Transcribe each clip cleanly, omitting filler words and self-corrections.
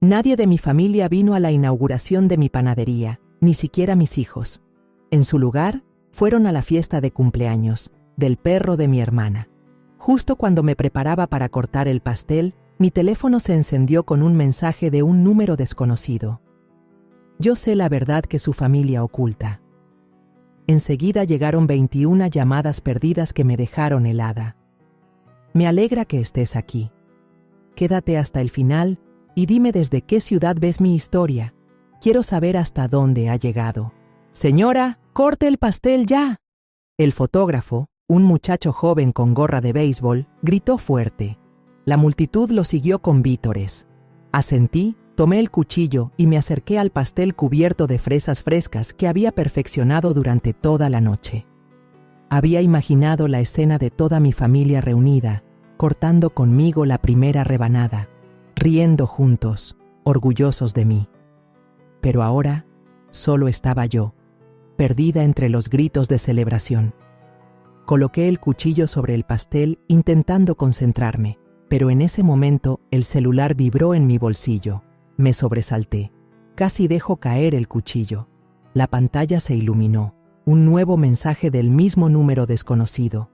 Nadie de mi familia vino a la inauguración de mi panadería, ni siquiera mis hijos. En su lugar, fueron a la fiesta de cumpleaños del perro de mi hermana. Justo cuando me preparaba para cortar el pastel, mi teléfono se encendió con un mensaje de un número desconocido. Yo sé la verdad que su familia oculta. Enseguida llegaron 21 llamadas perdidas que me dejaron helada. Me alegra que estés aquí. Quédate hasta el final y dime desde qué ciudad ves mi historia. Quiero saber hasta dónde ha llegado. Señora, corte el pastel ya. El fotógrafo, un muchacho joven con gorra de béisbol, gritó fuerte. La multitud lo siguió con vítores. Asentí, tomé el cuchillo y me acerqué al pastel cubierto de fresas frescas que había perfeccionado durante toda la noche. Había imaginado la escena de toda mi familia reunida, cortando conmigo la primera rebanada, riendo juntos, orgullosos de mí. Pero ahora solo estaba yo, perdida entre los gritos de celebración. Coloqué el cuchillo sobre el pastel intentando concentrarme, pero en ese momento el celular vibró en mi bolsillo. Me sobresalté. Casi dejo caer el cuchillo. La pantalla se iluminó. Un nuevo mensaje del mismo número desconocido.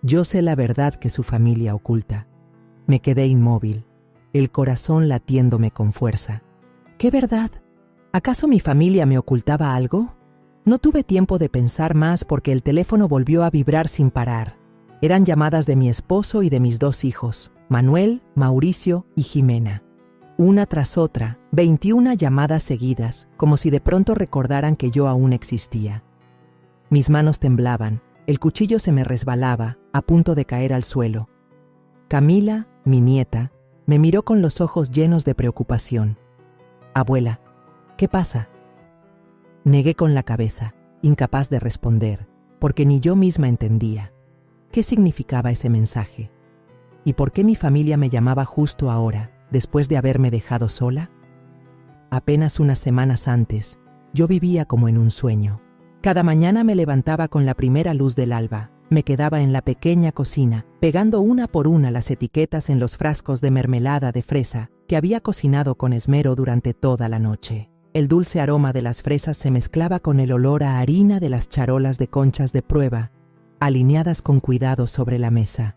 Yo sé la verdad que su familia oculta. Me quedé inmóvil, el corazón latiéndome con fuerza. ¿Qué verdad? ¿Acaso mi familia me ocultaba algo? No tuve tiempo de pensar más porque el teléfono volvió a vibrar sin parar. Eran llamadas de mi esposo y de mis 2 hijos, Manuel, Mauricio y Jimena. Una tras otra, 21 llamadas seguidas, como si de pronto recordaran que yo aún existía. Mis manos temblaban, el cuchillo se me resbalaba, a punto de caer al suelo. Camila, mi nieta, me miró con los ojos llenos de preocupación. Abuela, ¿qué pasa? Negué con la cabeza, incapaz de responder, porque ni yo misma entendía. ¿Qué significaba ese mensaje? ¿Y por qué mi familia me llamaba justo ahora, después de haberme dejado sola? Apenas unas semanas antes, yo vivía como en un sueño. Cada mañana me levantaba con la primera luz del alba. Me quedaba en la pequeña cocina, pegando una por una las etiquetas en los frascos de mermelada de fresa que había cocinado con esmero durante toda la noche. El dulce aroma de las fresas se mezclaba con el olor a harina de las charolas de conchas de prueba, alineadas con cuidado sobre la mesa.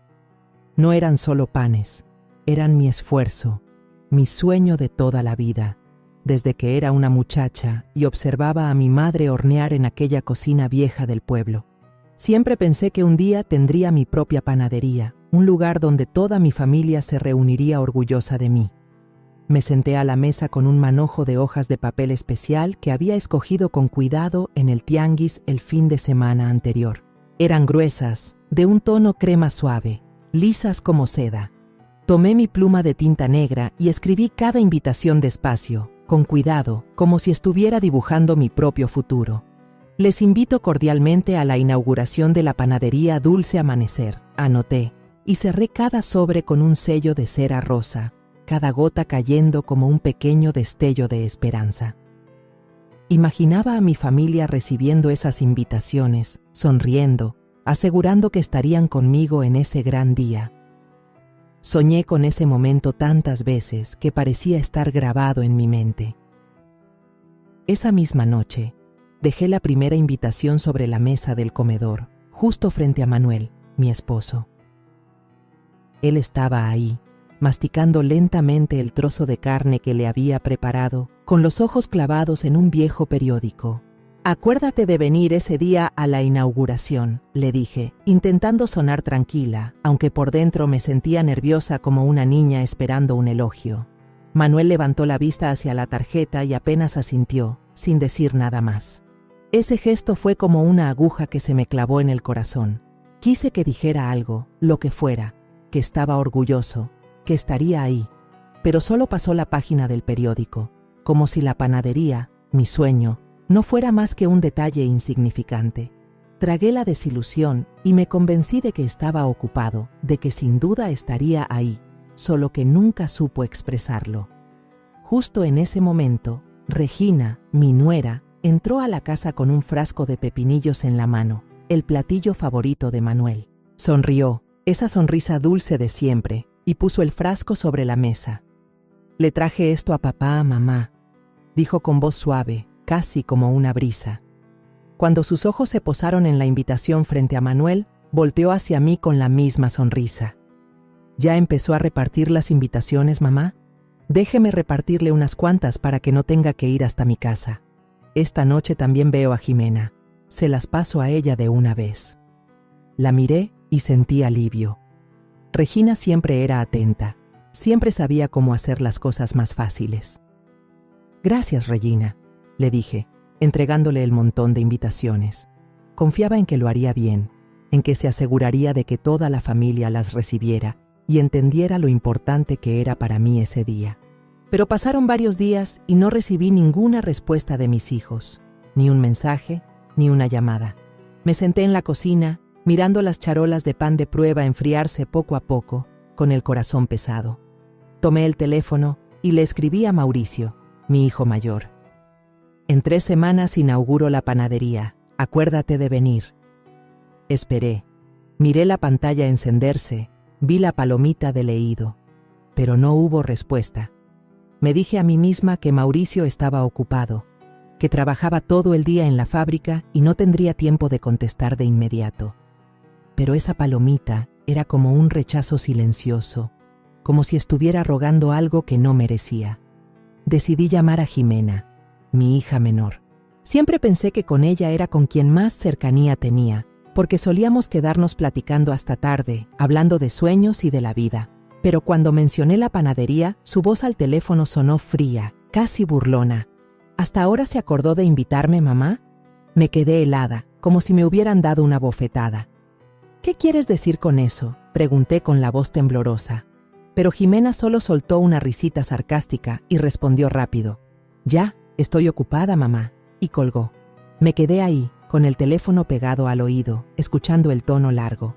No eran solo panes, eran mi esfuerzo, mi sueño de toda la vida, desde que era una muchacha y observaba a mi madre hornear en aquella cocina vieja del pueblo. Siempre pensé que un día tendría mi propia panadería, un lugar donde toda mi familia se reuniría orgullosa de mí. Me senté a la mesa con un manojo de hojas de papel especial que había escogido con cuidado en el tianguis el fin de semana anterior. Eran gruesas, de un tono crema suave, lisas como seda. Tomé mi pluma de tinta negra y escribí cada invitación despacio, con cuidado, como si estuviera dibujando mi propio futuro. Les invito cordialmente a la inauguración de la panadería Dulce Amanecer, anoté, y cerré cada sobre con un sello de cera rosa, cada gota cayendo como un pequeño destello de esperanza. Imaginaba a mi familia recibiendo esas invitaciones, sonriendo, asegurando que estarían conmigo en ese gran día. Soñé con ese momento tantas veces que parecía estar grabado en mi mente. Esa misma noche, dejé la primera invitación sobre la mesa del comedor, justo frente a Manuel, mi esposo. Él estaba ahí, masticando lentamente el trozo de carne que le había preparado, con los ojos clavados en un viejo periódico. «Acuérdate de venir ese día a la inauguración», le dije, intentando sonar tranquila, aunque por dentro me sentía nerviosa como una niña esperando un elogio. Manuel levantó la vista hacia la tarjeta y apenas asintió, sin decir nada más. Ese gesto fue como una aguja que se me clavó en el corazón. Quise que dijera algo, lo que fuera, que estaba orgulloso, que estaría ahí, pero solo pasó la página del periódico, como si la panadería, mi sueño, no fuera más que un detalle insignificante. Tragué la desilusión y me convencí de que estaba ocupado, de que sin duda estaría ahí, solo que nunca supo expresarlo. Justo en ese momento, Regina, mi nuera, entró a la casa con un frasco de pepinillos en la mano, el platillo favorito de Manuel. Sonrió, esa sonrisa dulce de siempre, y puso el frasco sobre la mesa. Le traje esto a papá, mamá, dijo con voz suave, casi como una brisa. Cuando sus ojos se posaron en la invitación frente a Manuel, volteó hacia mí con la misma sonrisa. ¿Ya empezó a repartir las invitaciones, mamá? Déjeme repartirle unas cuantas para que no tenga que ir hasta mi casa. Esta noche también veo a Jimena. Se las paso a ella de una vez. La miré y sentí alivio. Regina siempre era atenta. Siempre sabía cómo hacer las cosas más fáciles. Gracias, Regina, le dije, entregándole el montón de invitaciones. Confiaba en que lo haría bien, en que se aseguraría de que toda la familia las recibiera y entendiera lo importante que era para mí ese día. Pero pasaron varios días y no recibí ninguna respuesta de mis hijos, ni un mensaje, ni una llamada. Me senté en la cocina, mirando las charolas de pan de prueba enfriarse poco a poco, con el corazón pesado. Tomé el teléfono y le escribí a Mauricio, mi hijo mayor. En 3 semanas inauguro la panadería. Acuérdate de venir. Esperé. Miré la pantalla encenderse, vi la palomita de leído, pero no hubo respuesta. Me dije a mí misma que Mauricio estaba ocupado, que trabajaba todo el día en la fábrica y no tendría tiempo de contestar de inmediato. Pero esa palomita era como un rechazo silencioso, como si estuviera rogando algo que no merecía. Decidí llamar a Jimena, mi hija menor. Siempre pensé que con ella era con quien más cercanía tenía, porque solíamos quedarnos platicando hasta tarde, hablando de sueños y de la vida. Pero cuando mencioné la panadería, su voz al teléfono sonó fría, casi burlona. ¿Hasta ahora se acordó de invitarme, mamá? Me quedé helada, como si me hubieran dado una bofetada. ¿Qué quieres decir con eso?, pregunté con la voz temblorosa. Pero Jimena solo soltó una risita sarcástica y respondió rápido. Ya, estoy ocupada, mamá, y colgó. Me quedé ahí, con el teléfono pegado al oído, escuchando el tono largo.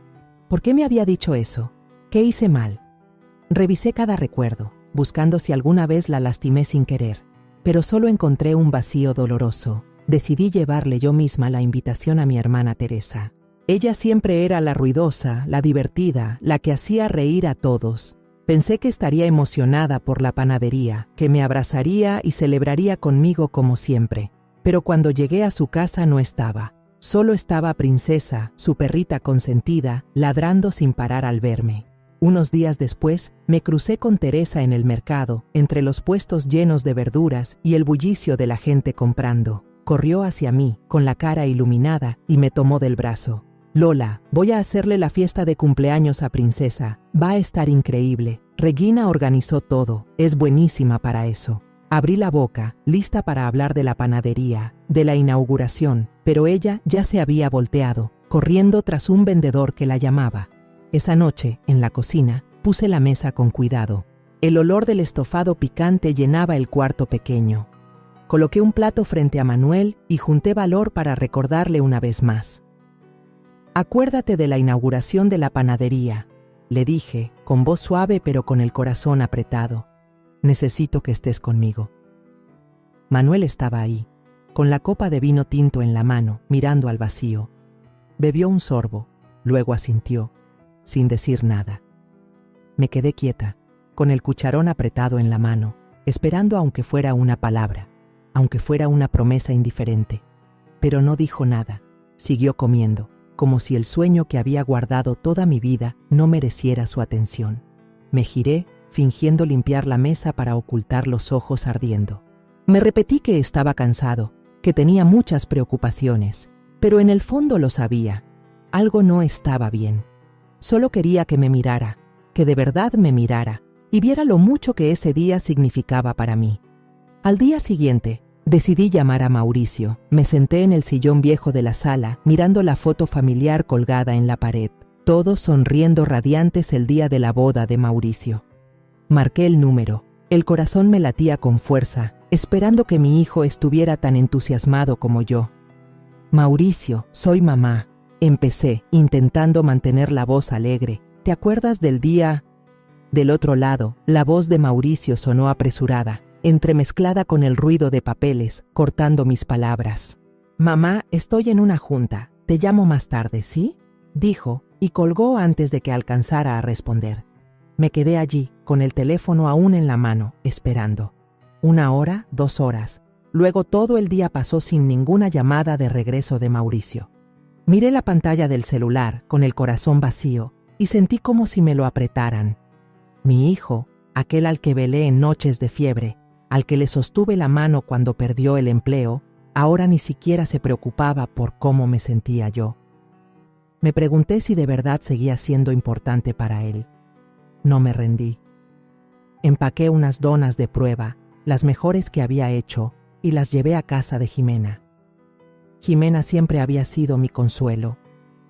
¿Por qué me había dicho eso? ¿Qué hice mal? Revisé cada recuerdo, buscando si alguna vez la lastimé sin querer, pero solo encontré un vacío doloroso. Decidí llevarle yo misma la invitación a mi hermana Teresa. Ella siempre era la ruidosa, la divertida, la que hacía reír a todos. Pensé que estaría emocionada por la panadería, que me abrazaría y celebraría conmigo como siempre. Pero cuando llegué a su casa no estaba. Solo estaba Princesa, su perrita consentida, ladrando sin parar al verme. Unos días después, me crucé con Teresa en el mercado, entre los puestos llenos de verduras y el bullicio de la gente comprando. Corrió hacia mí, con la cara iluminada, y me tomó del brazo. Lola, voy a hacerle la fiesta de cumpleaños a Princesa. Va a estar increíble. Regina organizó todo. Es buenísima para eso. Abrí la boca, lista para hablar de la panadería, de la inauguración, pero ella ya se había volteado, corriendo tras un vendedor que la llamaba. Esa noche, en la cocina, puse la mesa con cuidado. El olor del estofado picante llenaba el cuarto pequeño. Coloqué un plato frente a Manuel y junté valor para recordarle una vez más. Acuérdate de la inauguración de la panadería, le dije, con voz suave pero con el corazón apretado. Necesito que estés conmigo. Manuel estaba ahí, con la copa de vino tinto en la mano, mirando al vacío. Bebió un sorbo, luego asintió, sin decir nada. Me quedé quieta, con el cucharón apretado en la mano, esperando aunque fuera una palabra, aunque fuera una promesa indiferente. Pero no dijo nada, siguió comiendo, como si el sueño que había guardado toda mi vida no mereciera su atención. Me giré, fingiendo limpiar la mesa para ocultar los ojos ardiendo. Me repetí que estaba cansado, que tenía muchas preocupaciones, pero en el fondo lo sabía. Algo no estaba bien. Solo quería que me mirara, que de verdad me mirara, y viera lo mucho que ese día significaba para mí. Al día siguiente, decidí llamar a Mauricio. Me senté en el sillón viejo de la sala, mirando la foto familiar colgada en la pared, todos sonriendo radiantes el día de la boda de Mauricio. Marqué el número. El corazón me latía con fuerza, esperando que mi hijo estuviera tan entusiasmado como yo. Mauricio, soy mamá. Empecé, intentando mantener la voz alegre. ¿Te acuerdas del día? Del otro lado, la voz de Mauricio sonó apresurada, entremezclada con el ruido de papeles, cortando mis palabras. Mamá, estoy en una junta. Te llamo más tarde, ¿sí? Dijo, y colgó antes de que alcanzara a responder. Me quedé allí, con el teléfono aún en la mano, esperando. 1 hora, 2 horas. Luego todo el día pasó sin ninguna llamada de regreso de Mauricio. Miré la pantalla del celular con el corazón vacío y sentí como si me lo apretaran. Mi hijo, aquel al que velé en noches de fiebre, al que le sostuve la mano cuando perdió el empleo, ahora ni siquiera se preocupaba por cómo me sentía yo. Me pregunté si de verdad seguía siendo importante para él. No me rendí. Empaqué unas donas de prueba, las mejores que había hecho, y las llevé a casa de Jimena. Jimena siempre había sido mi consuelo,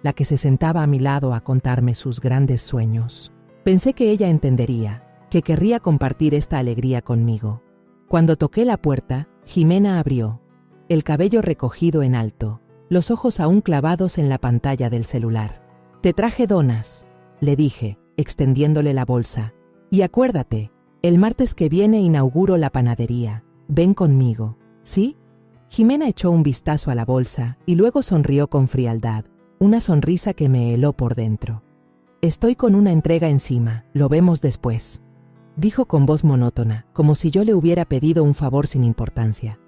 la que se sentaba a mi lado a contarme sus grandes sueños. Pensé que ella entendería, que querría compartir esta alegría conmigo. Cuando toqué la puerta, Jimena abrió, el cabello recogido en alto, los ojos aún clavados en la pantalla del celular. «Te traje donas», le dije, extendiéndole la bolsa. «Y acuérdate, el martes que viene inauguro la panadería. Ven conmigo, ¿sí?» Jimena echó un vistazo a la bolsa y luego sonrió con frialdad, una sonrisa que me heló por dentro. «Estoy con una entrega encima, lo vemos después», dijo con voz monótona, como si yo le hubiera pedido un favor sin importancia.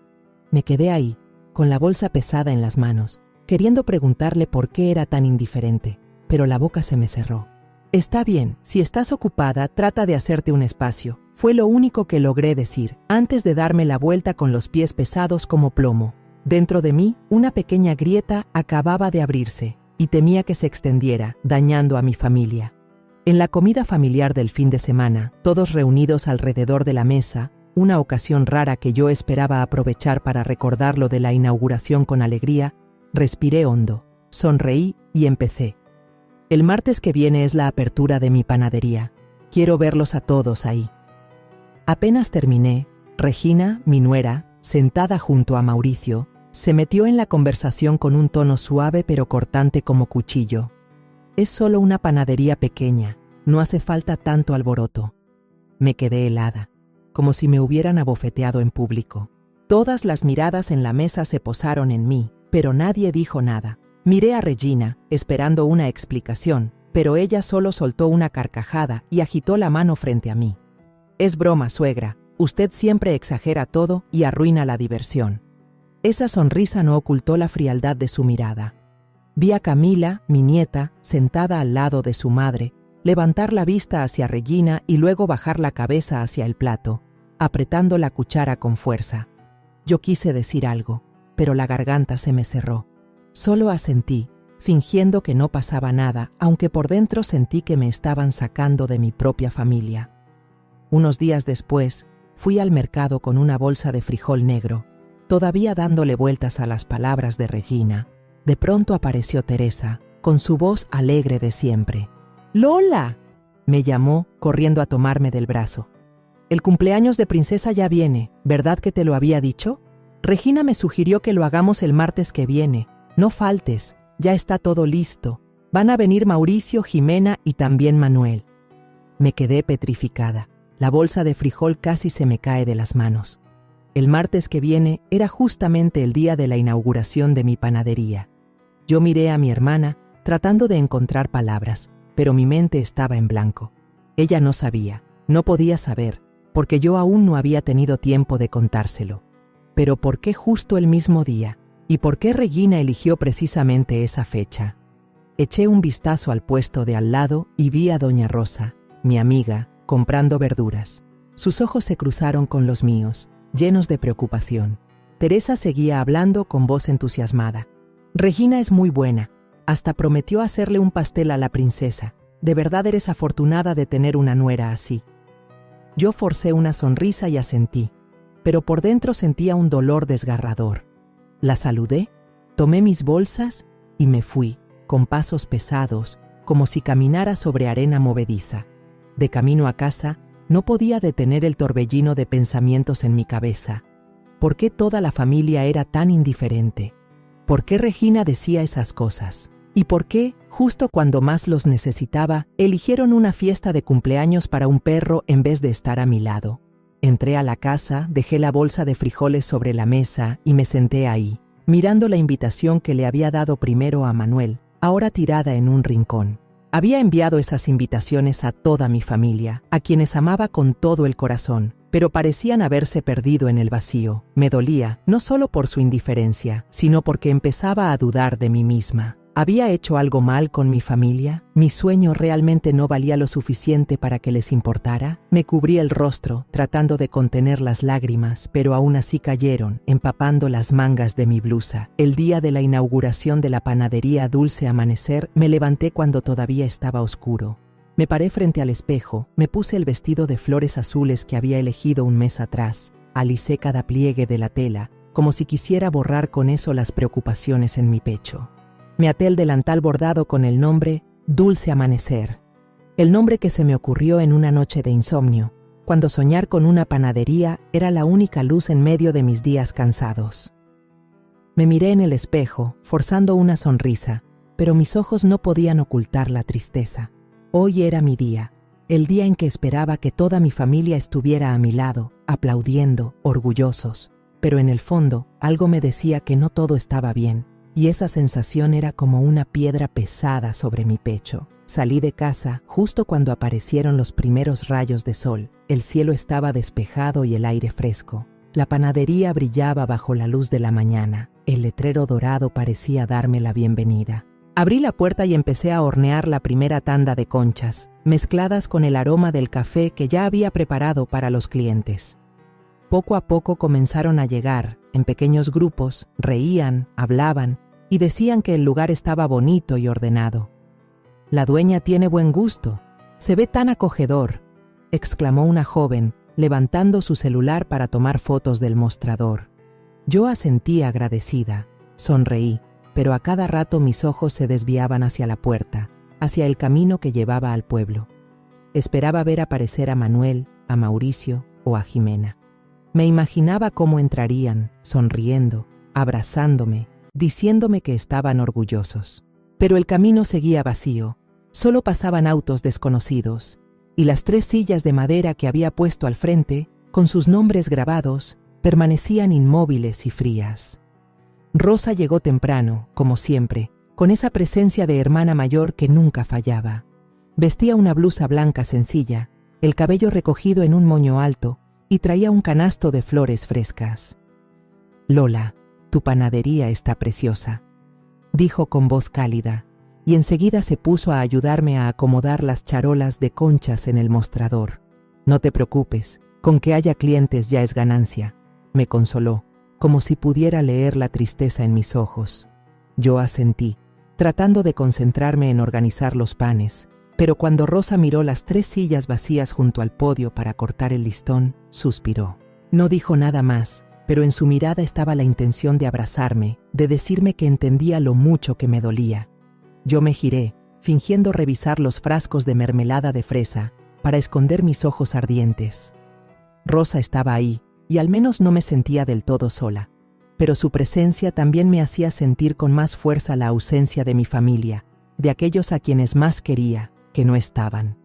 Me quedé ahí, con la bolsa pesada en las manos, queriendo preguntarle por qué era tan indiferente, pero la boca se me cerró. «Está bien, si estás ocupada, trata de hacerte un espacio», fue lo único que logré decir, antes de darme la vuelta con los pies pesados como plomo. Dentro de mí, una pequeña grieta acababa de abrirse, y temía que se extendiera, dañando a mi familia. En la comida familiar del fin de semana, todos reunidos alrededor de la mesa, una ocasión rara que yo esperaba aprovechar para recordar lo de la inauguración con alegría, respiré hondo, sonreí y empecé. «El martes que viene es la apertura de mi panadería. Quiero verlos a todos ahí». Apenas terminé, Regina, mi nuera, sentada junto a Mauricio, se metió en la conversación con un tono suave pero cortante como cuchillo. «Es solo una panadería pequeña, no hace falta tanto alboroto». Me quedé helada, como si me hubieran abofeteado en público. Todas las miradas en la mesa se posaron en mí, pero nadie dijo nada. Miré a Regina, esperando una explicación, pero ella solo soltó una carcajada y agitó la mano frente a mí. «Es broma, suegra. Usted siempre exagera todo y arruina la diversión». Esa sonrisa no ocultó la frialdad de su mirada. Vi a Camila, mi nieta, sentada al lado de su madre, levantar la vista hacia Regina y luego bajar la cabeza hacia el plato, apretando la cuchara con fuerza. Yo quise decir algo, pero la garganta se me cerró. Solo asentí, fingiendo que no pasaba nada, aunque por dentro sentí que me estaban sacando de mi propia familia. Unos días después, fui al mercado con una bolsa de frijol negro, todavía dándole vueltas a las palabras de Regina. De pronto apareció Teresa, con su voz alegre de siempre. «¡Lola!», me llamó, corriendo a tomarme del brazo. «El cumpleaños de Princesa ya viene, ¿verdad que te lo había dicho? Regina me sugirió que lo hagamos el martes que viene. No faltes, ya está todo listo. Van a venir Mauricio, Jimena y también Manuel». Me quedé petrificada. La bolsa de frijol casi se me cae de las manos. El martes que viene era justamente el día de la inauguración de mi panadería. Yo miré a mi hermana, tratando de encontrar palabras, pero mi mente estaba en blanco. Ella no sabía, no podía saber, porque yo aún no había tenido tiempo de contárselo. Pero ¿por qué justo el mismo día? ¿Y por qué Regina eligió precisamente esa fecha? Eché un vistazo al puesto de al lado y vi a doña Rosa, mi amiga, comprando verduras. Sus ojos se cruzaron con los míos, llenos de preocupación. Teresa seguía hablando con voz entusiasmada. «Regina es muy buena. Hasta prometió hacerle un pastel a la princesa. De verdad eres afortunada de tener una nuera así». Yo forcé una sonrisa y asentí, pero por dentro sentía un dolor desgarrador. La saludé, tomé mis bolsas y me fui, con pasos pesados, como si caminara sobre arena movediza. De camino a casa, no podía detener el torbellino de pensamientos en mi cabeza. ¿Por qué toda la familia era tan indiferente? ¿Por qué Regina decía esas cosas? ¿Y por qué, justo cuando más los necesitaba, eligieron una fiesta de cumpleaños para un perro en vez de estar a mi lado? Entré a la casa, dejé la bolsa de frijoles sobre la mesa y me senté ahí, mirando la invitación que le había dado primero a Manuel, ahora tirada en un rincón. Había enviado esas invitaciones a toda mi familia, a quienes amaba con todo el corazón, pero parecían haberse perdido en el vacío. Me dolía, no solo por su indiferencia, sino porque empezaba a dudar de mí misma. ¿Había hecho algo mal con mi familia? ¿Mi sueño realmente no valía lo suficiente para que les importara? Me cubrí el rostro, tratando de contener las lágrimas, pero aún así cayeron, empapando las mangas de mi blusa. El día de la inauguración de la panadería Dulce Amanecer, me levanté cuando todavía estaba oscuro. Me paré frente al espejo, me puse el vestido de flores azules que había elegido un mes atrás, alicé cada pliegue de la tela, como si quisiera borrar con eso las preocupaciones en mi pecho. Me até el delantal bordado con el nombre Dulce Amanecer, el nombre que se me ocurrió en una noche de insomnio, cuando soñar con una panadería era la única luz en medio de mis días cansados. Me miré en el espejo, forzando una sonrisa, pero mis ojos no podían ocultar la tristeza. Hoy era mi día, el día en que esperaba que toda mi familia estuviera a mi lado, aplaudiendo, orgullosos, pero en el fondo algo me decía que no todo estaba bien. Y esa sensación era como una piedra pesada sobre mi pecho. Salí de casa justo cuando aparecieron los primeros rayos de sol. El cielo estaba despejado y el aire fresco. La panadería brillaba bajo la luz de la mañana. El letrero dorado parecía darme la bienvenida. Abrí la puerta y empecé a hornear la primera tanda de conchas, mezcladas con el aroma del café que ya había preparado para los clientes. Poco a poco comenzaron a llegar, en pequeños grupos, reían, hablaban, y decían que el lugar estaba bonito y ordenado. «La dueña tiene buen gusto, se ve tan acogedor», exclamó una joven, levantando su celular para tomar fotos del mostrador. Yo asentí agradecida, sonreí, pero a cada rato mis ojos se desviaban hacia la puerta, hacia el camino que llevaba al pueblo. Esperaba ver aparecer a Manuel, a Mauricio o a Jimena. Me imaginaba cómo entrarían, sonriendo, abrazándome, diciéndome que estaban orgullosos. Pero el camino seguía vacío, solo pasaban autos desconocidos, y las 3 sillas de madera que había puesto al frente, con sus nombres grabados, permanecían inmóviles y frías. Rosa llegó temprano, como siempre, con esa presencia de hermana mayor que nunca fallaba. Vestía una blusa blanca sencilla, el cabello recogido en un moño alto, y traía un canasto de flores frescas. «Lola, tu panadería está preciosa», dijo con voz cálida, y enseguida se puso a ayudarme a acomodar las charolas de conchas en el mostrador. «No te preocupes, con que haya clientes ya es ganancia», me consoló, como si pudiera leer la tristeza en mis ojos. Yo asentí, tratando de concentrarme en organizar los panes, pero cuando Rosa miró las 3 sillas vacías junto al podio para cortar el listón, suspiró. No dijo nada más, pero en su mirada estaba la intención de abrazarme, de decirme que entendía lo mucho que me dolía. Yo me giré, fingiendo revisar los frascos de mermelada de fresa, para esconder mis ojos ardientes. Rosa estaba ahí, y al menos no me sentía del todo sola, pero su presencia también me hacía sentir con más fuerza la ausencia de mi familia, de aquellos a quienes más quería, que no estaban.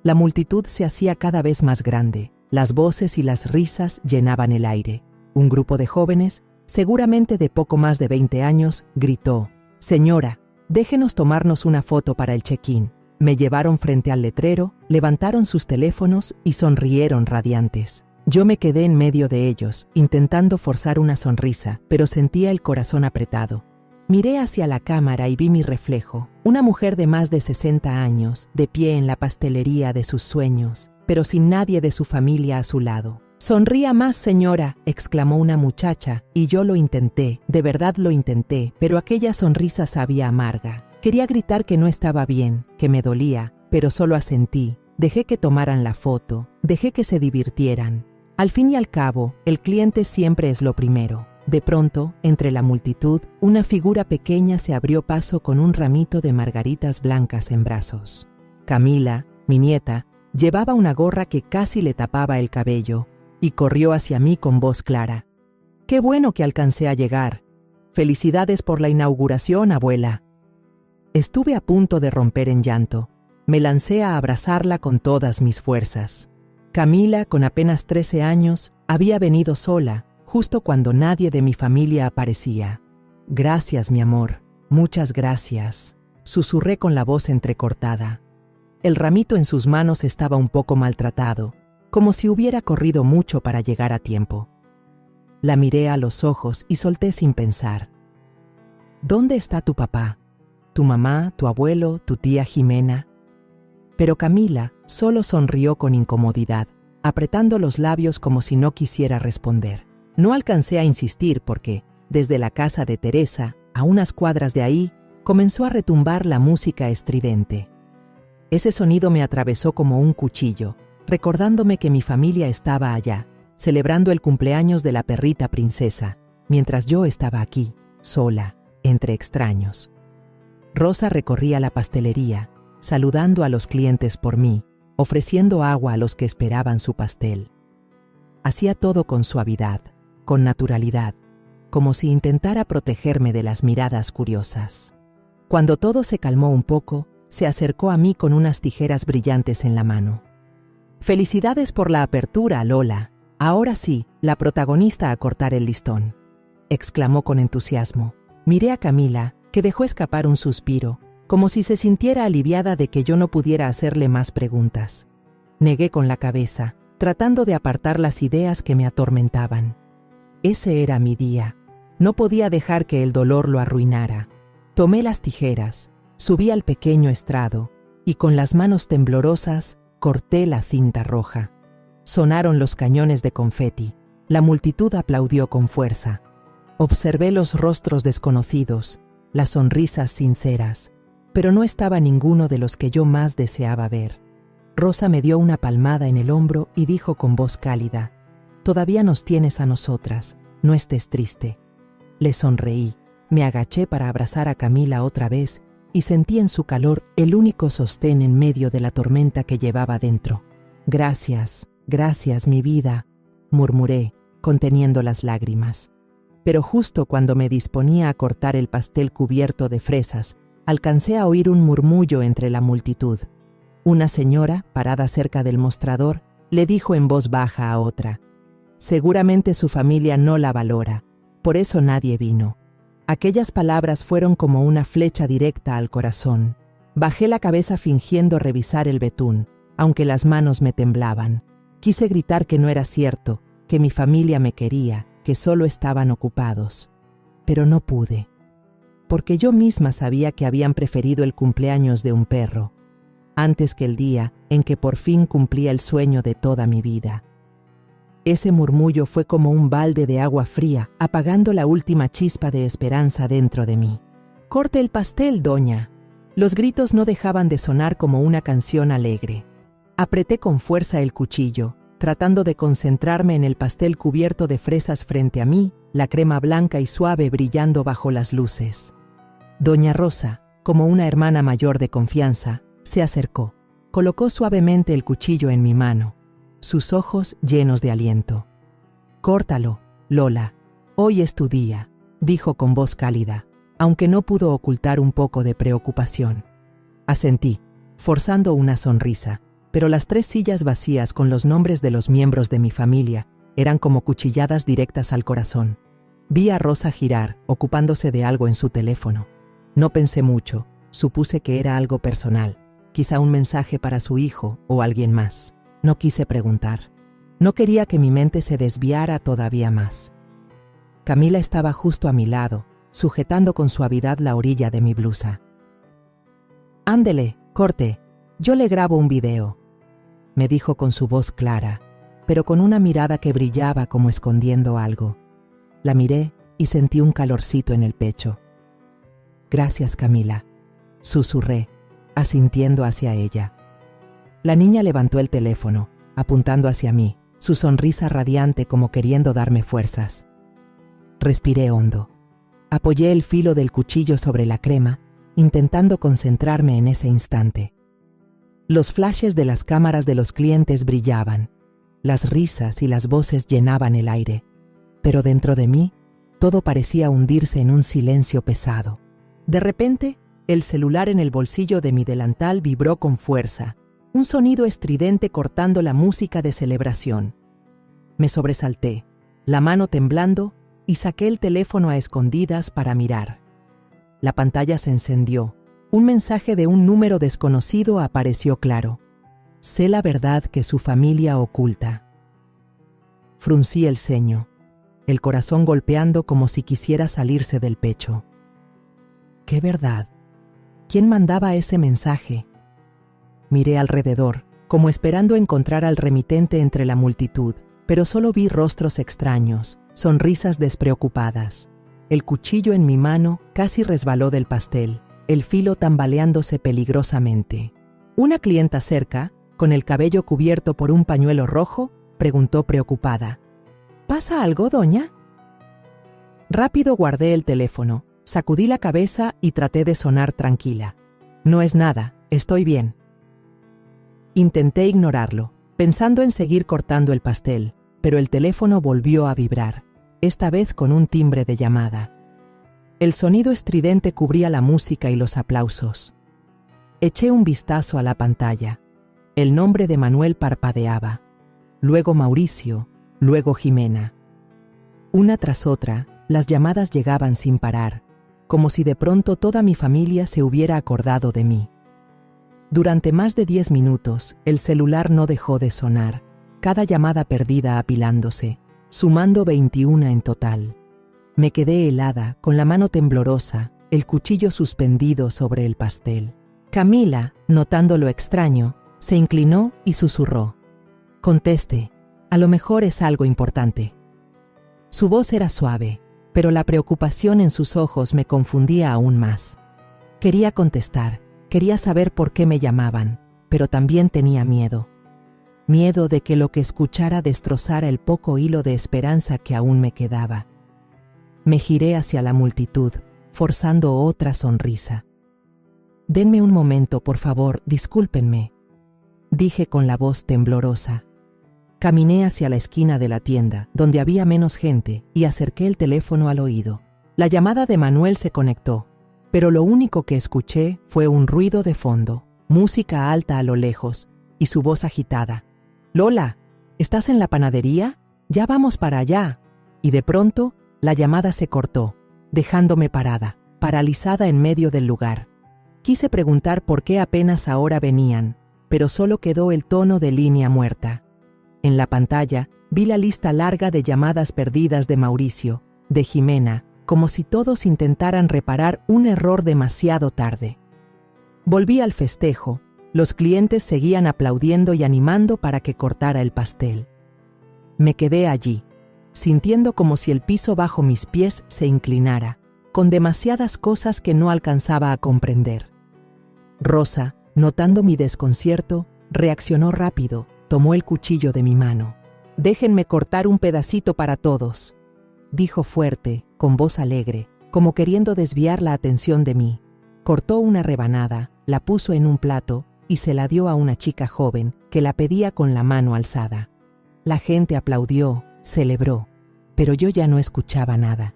La multitud se hacía cada vez más grande, las voces y las risas llenaban el aire. Un grupo de jóvenes, seguramente de poco más de 20 años, gritó: «Señora, déjenos tomarnos una foto para el check-in». Me llevaron frente al letrero, levantaron sus teléfonos y sonrieron radiantes. Yo me quedé en medio de ellos, intentando forzar una sonrisa, pero sentía el corazón apretado. Miré hacia la cámara y vi mi reflejo, una mujer de más de 60 años, de pie en la pastelería de sus sueños, pero sin nadie de su familia a su lado. «Sonría más, señora», exclamó una muchacha, y yo lo intenté, de verdad lo intenté, pero aquella sonrisa sabía amarga. Quería gritar que no estaba bien, que me dolía, pero solo asentí. Dejé que tomaran la foto, dejé que se divirtieran. Al fin y al cabo, el cliente siempre es lo primero. De pronto, entre la multitud, una figura pequeña se abrió paso con un ramito de margaritas blancas en brazos. Camila, mi nieta, llevaba una gorra que casi le tapaba el cabello, y corrió hacia mí con voz clara. «Qué bueno que alcancé a llegar. Felicidades por la inauguración, abuela». Estuve a punto de romper en llanto. Me lancé a abrazarla con todas mis fuerzas. Camila, con apenas 13 años, había venido sola, justo cuando nadie de mi familia aparecía. «Gracias, mi amor. Muchas gracias», susurré con la voz entrecortada. El ramito en sus manos estaba un poco maltratado, como si hubiera corrido mucho para llegar a tiempo. La miré a los ojos y solté sin pensar. ¿Dónde está tu papá? ¿Tu mamá, tu abuelo, tu tía Jimena? Pero Camila solo sonrió con incomodidad, apretando los labios como si no quisiera responder. No alcancé a insistir porque, desde la casa de Teresa, a unas cuadras de ahí, comenzó a retumbar la música estridente. Ese sonido me atravesó como un cuchillo, recordándome que mi familia estaba allá, celebrando el cumpleaños de la perrita princesa, mientras yo estaba aquí, sola, entre extraños. Rosa recorría la pastelería, saludando a los clientes por mí, ofreciendo agua a los que esperaban su pastel. Hacía todo con suavidad, con naturalidad, como si intentara protegerme de las miradas curiosas. Cuando todo se calmó un poco, se acercó a mí con unas tijeras brillantes en la mano. «Felicidades por la apertura, Lola. Ahora sí, la protagonista a cortar el listón», exclamó con entusiasmo. Miré a Camila, que dejó escapar un suspiro, como si se sintiera aliviada de que yo no pudiera hacerle más preguntas. Negué con la cabeza, tratando de apartar las ideas que me atormentaban. Ese era mi día. No podía dejar que el dolor lo arruinara. Tomé las tijeras, subí al pequeño estrado y con las manos temblorosas corté la cinta roja. Sonaron los cañones de confeti. La multitud aplaudió con fuerza. Observé los rostros desconocidos, las sonrisas sinceras, pero no estaba ninguno de los que yo más deseaba ver. Rosa me dio una palmada en el hombro y dijo con voz cálida: «Todavía nos tienes a nosotras, no estés triste». Le sonreí, me agaché para abrazar a Camila otra vez y sentí en su calor el único sostén en medio de la tormenta que llevaba dentro. «Gracias, gracias, mi vida», murmuré, conteniendo las lágrimas. Pero justo cuando me disponía a cortar el pastel cubierto de fresas, alcancé a oír un murmullo entre la multitud. Una señora, parada cerca del mostrador, le dijo en voz baja a otra: «Seguramente su familia no la valora, por eso nadie vino». Aquellas palabras fueron como una flecha directa al corazón. Bajé la cabeza fingiendo revisar el betún, aunque las manos me temblaban. Quise gritar que no era cierto, que mi familia me quería, que solo estaban ocupados. Pero no pude, porque yo misma sabía que habían preferido el cumpleaños de un perro, antes que el día en que por fin cumplía el sueño de toda mi vida. Ese murmullo fue como un balde de agua fría, apagando la última chispa de esperanza dentro de mí. «Corte el pastel, doña». Los gritos no dejaban de sonar como una canción alegre. Apreté con fuerza el cuchillo, tratando de concentrarme en el pastel cubierto de fresas frente a mí, la crema blanca y suave brillando bajo las luces. Doña Rosa, como una hermana mayor de confianza, se acercó, colocó suavemente el cuchillo en mi mano, sus ojos llenos de aliento. «Córtalo, Lola, hoy es tu día», dijo con voz cálida, aunque no pudo ocultar un poco de preocupación. Asentí, forzando una sonrisa, pero las 3 sillas vacías con los nombres de los miembros de mi familia eran como cuchilladas directas al corazón. Vi a Rosa girar, ocupándose de algo en su teléfono. No pensé mucho, supuse que era algo personal, quizá un mensaje para su hijo o alguien más. No quise preguntar. No quería que mi mente se desviara todavía más. Camila estaba justo a mi lado, sujetando con suavidad la orilla de mi blusa. «Ándele, corte, yo le grabo un video», me dijo con su voz clara, pero con una mirada que brillaba como escondiendo algo. La miré y sentí un calorcito en el pecho. «Gracias, Camila», susurré, asintiendo hacia ella. La niña levantó el teléfono, apuntando hacia mí, su sonrisa radiante como queriendo darme fuerzas. Respiré hondo. Apoyé el filo del cuchillo sobre la crema, intentando concentrarme en ese instante. Los flashes de las cámaras de los clientes brillaban, las risas y las voces llenaban el aire, pero dentro de mí, todo parecía hundirse en un silencio pesado. De repente, el celular en el bolsillo de mi delantal vibró con fuerza, un sonido estridente cortando la música de celebración. Me sobresalté, la mano temblando, y saqué el teléfono a escondidas para mirar. La pantalla se encendió, Un mensaje de un número desconocido apareció claro. Sé la verdad que su familia oculta. Fruncí el ceño, el corazón golpeando como si quisiera salirse del pecho. ¿Qué verdad? ¿Quién mandaba ese mensaje? Miré alrededor, como esperando encontrar al remitente entre la multitud, pero solo vi rostros extraños, sonrisas despreocupadas. El cuchillo en mi mano casi resbaló del pastel, el filo tambaleándose peligrosamente. Una clienta cerca, con el cabello cubierto por un pañuelo rojo, preguntó preocupada: ¿Pasa algo, doña? Rápido guardé el teléfono, sacudí la cabeza y traté de sonar tranquila. No es nada, estoy bien. Intenté ignorarlo, pensando en seguir cortando el pastel, pero el teléfono volvió a vibrar, esta vez con un timbre de llamada. El sonido estridente cubría la música y los aplausos. Eché un vistazo a la pantalla. El nombre de Manuel parpadeaba. Luego Mauricio, luego Jimena. Una tras otra, las llamadas llegaban sin parar, como si de pronto toda mi familia se hubiera acordado de mí. Durante más de 10 minutos, el celular no dejó de sonar, cada llamada perdida apilándose, sumando 21 en total. Me quedé helada, con la mano temblorosa, el cuchillo suspendido sobre el pastel. Camila, notando lo extraño, se inclinó y susurró: «Conteste, a lo mejor es algo importante». Su voz era suave, pero la preocupación en sus ojos me confundía aún más. Quería contestar, quería saber por qué me llamaban, pero también tenía miedo. Miedo de que lo que escuchara destrozara el poco hilo de esperanza que aún me quedaba. Me giré hacia la multitud, forzando otra sonrisa. «Denme un momento, por favor, discúlpenme», dije con la voz temblorosa. Caminé hacia la esquina de la tienda, donde había menos gente, y acerqué el teléfono al oído. La llamada de Manuel se conectó, pero lo único que escuché fue un ruido de fondo, música alta a lo lejos, y su voz agitada. «Lola, ¿estás en la panadería? Ya vamos para allá». Y de pronto, la llamada se cortó, dejándome parada, paralizada en medio del lugar. Quise preguntar por qué apenas ahora venían, pero solo quedó el tono de línea muerta. En la pantalla vi la lista larga de llamadas perdidas de Mauricio, de Jimena, como si todos intentaran reparar un error demasiado tarde. Volví al festejo, los clientes seguían aplaudiendo y animando para que cortara el pastel. Me quedé allí, sintiendo como si el piso bajo mis pies se inclinara, con demasiadas cosas que no alcanzaba a comprender. Rosa, notando mi desconcierto, reaccionó rápido, tomó el cuchillo de mi mano. «Déjenme cortar un pedacito para todos», dijo fuerte, con voz alegre, como queriendo desviar la atención de mí. Cortó una rebanada, la puso en un plato y se la dio a una chica joven que la pedía con la mano alzada. La gente aplaudió, celebró, pero yo ya no escuchaba nada.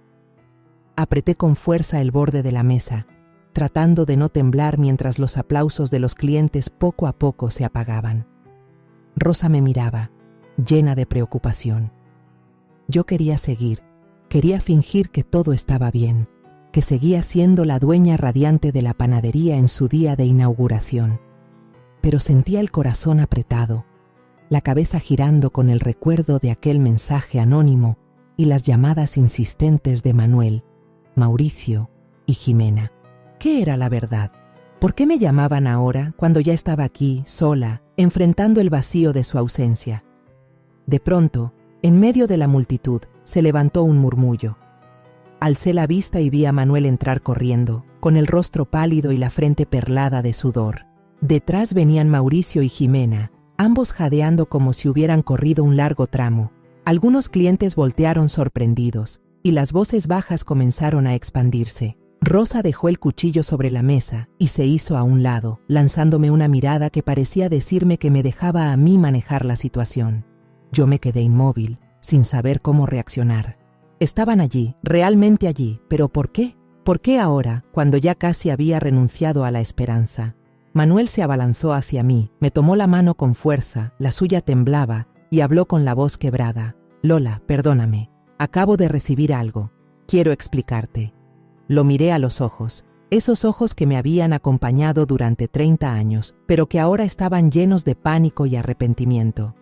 Apreté con fuerza el borde de la mesa, tratando de no temblar mientras los aplausos de los clientes poco a poco se apagaban. Rosa me miraba, llena de preocupación. Yo quería seguir, quería fingir que todo estaba bien, que seguía siendo la dueña radiante de la panadería en su día de inauguración. Pero sentía el corazón apretado, la cabeza girando con el recuerdo de aquel mensaje anónimo y las llamadas insistentes de Manuel, Mauricio y Jimena. ¿Qué era la verdad? ¿Por qué me llamaban ahora, cuando ya estaba aquí, sola, enfrentando el vacío de su ausencia? De pronto, en medio de la multitud, se levantó un murmullo. Alcé la vista y vi a Manuel entrar corriendo, con el rostro pálido y la frente perlada de sudor. Detrás venían Mauricio y Jimena, ambos jadeando como si hubieran corrido un largo tramo. Algunos clientes voltearon sorprendidos, y las voces bajas comenzaron a expandirse. Rosa dejó el cuchillo sobre la mesa y se hizo a un lado, lanzándome una mirada que parecía decirme que me dejaba a mí manejar la situación. Yo me quedé inmóvil, sin saber cómo reaccionar. Estaban allí, realmente allí, pero ¿por qué? ¿Por qué ahora, cuando ya casi había renunciado a la esperanza? Manuel se abalanzó hacia mí, me tomó la mano con fuerza, la suya temblaba, y habló con la voz quebrada. «Lola, perdóname, acabo de recibir algo. Quiero explicarte». Lo miré a los ojos, Esos ojos que me habían acompañado durante 30 años, pero que ahora estaban llenos de pánico y arrepentimiento.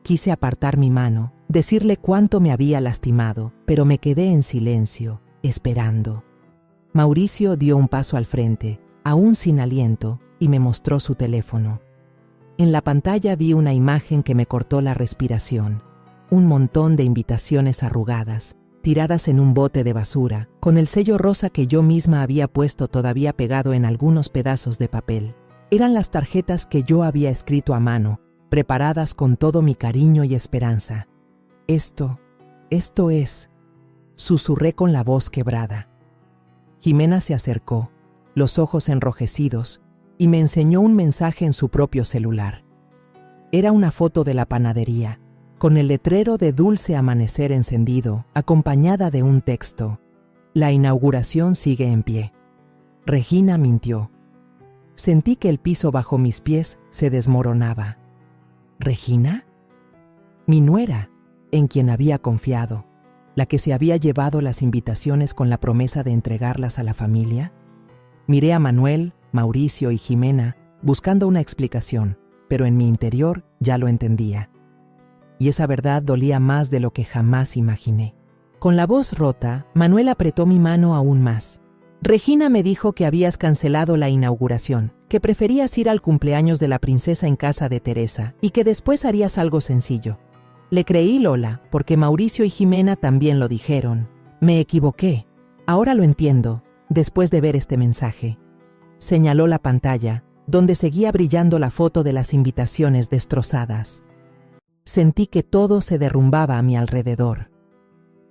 Quise apartar mi mano, decirle cuánto me había lastimado, pero me quedé en silencio, esperando. Mauricio dio un paso al frente, aún sin aliento, y me mostró su teléfono. En la pantalla vi una imagen que me cortó la respiración. Un montón de invitaciones arrugadas, tiradas en un bote de basura, con el sello rosa que yo misma había puesto todavía pegado en algunos pedazos de papel. Eran las tarjetas que yo había escrito a mano, preparadas con todo mi cariño y esperanza. Esto es, susurré con la voz quebrada. Jimena se acercó, los ojos enrojecidos, y me enseñó un mensaje en su propio celular. Era una foto de la panadería, con el letrero de Dulce Amanecer encendido, acompañada de un texto. La inauguración sigue en pie. Regina mintió. Sentí que el piso bajo mis pies se desmoronaba. ¿Regina? Mi nuera, en quien había confiado, la que se había llevado las invitaciones con la promesa de entregarlas a la familia. Miré a Manuel, Mauricio y Jimena buscando una explicación, pero en mi interior ya lo entendía. Y esa verdad dolía más de lo que jamás imaginé. Con la voz rota, Manuel apretó mi mano aún más. Regina me dijo que habías cancelado la inauguración, que preferías ir al cumpleaños de la princesa en casa de Teresa y que después harías algo sencillo. Le creí, Lola, porque Mauricio y Jimena también lo dijeron. Me equivoqué. Ahora lo entiendo, después de ver este mensaje. Señaló la pantalla, donde seguía brillando la foto de las invitaciones destrozadas. Sentí que todo se derrumbaba a mi alrededor.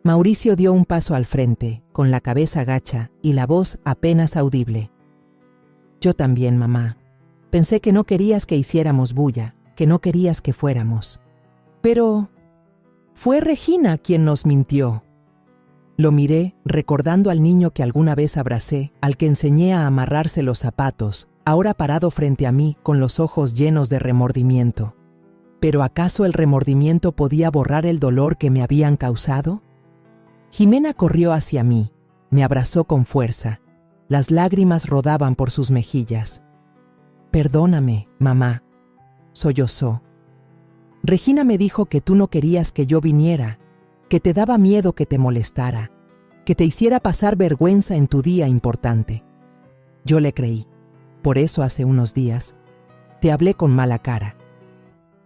Mauricio dio un paso al frente, con la cabeza gacha y la voz apenas audible. Yo también, mamá. Pensé que no querías que hiciéramos bulla, que no querías que fuéramos. Pero fue Regina quien nos mintió. Lo miré, recordando al niño que alguna vez abracé, al que enseñé a amarrarse los zapatos, ahora parado frente a mí con los ojos llenos de remordimiento. ¿Pero acaso el remordimiento podía borrar el dolor que me habían causado? Jimena corrió hacia mí, me abrazó con fuerza. Las lágrimas rodaban por sus mejillas. Perdóname, mamá, sollozó. Regina me dijo que tú no querías que yo viniera, que te daba miedo que te molestara, que te hiciera pasar vergüenza en tu día importante. Yo le creí. Por eso hace unos días te hablé con mala cara.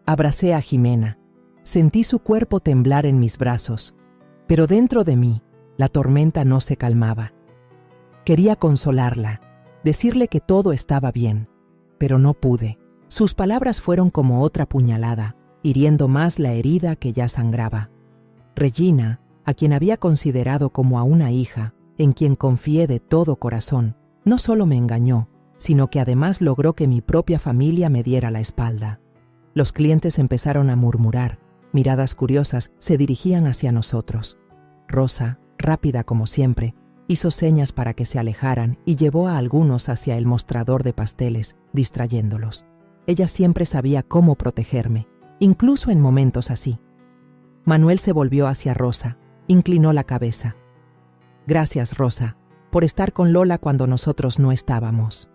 Abracé a Jimena, sentí su cuerpo temblar en mis brazos, pero dentro de mí la tormenta no se calmaba. Quería consolarla, decirle que todo estaba bien, pero no pude. Sus palabras fueron como otra puñalada, hiriendo más la herida que ya sangraba. Regina, a quien había considerado como a una hija, en quien confié de todo corazón, no solo me engañó, sino que además logró que mi propia familia me diera la espalda. Los clientes empezaron a murmurar, miradas curiosas se dirigían hacia nosotros. Rosa, rápida como siempre, hizo señas para que se alejaran y llevó a algunos hacia el mostrador de pasteles, distrayéndolos. Ella siempre sabía cómo protegerme, incluso en momentos así. Manuel se volvió hacia Rosa, inclinó la cabeza. Gracias, Rosa, por estar con Lola cuando nosotros no estábamos.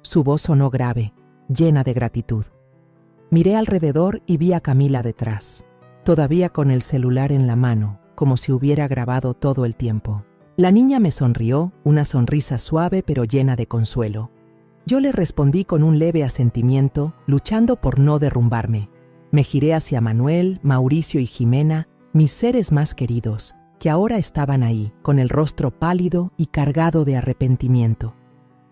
Su voz sonó grave, llena de gratitud. Miré alrededor y vi a Camila detrás, todavía con el celular en la mano, como si hubiera grabado todo el tiempo. La niña me sonrió, una sonrisa suave pero llena de consuelo. Yo le respondí con un leve asentimiento, luchando por no derrumbarme. Me giré hacia Manuel, Mauricio y Jimena, mis seres más queridos, que ahora estaban ahí, con el rostro pálido y cargado de arrepentimiento.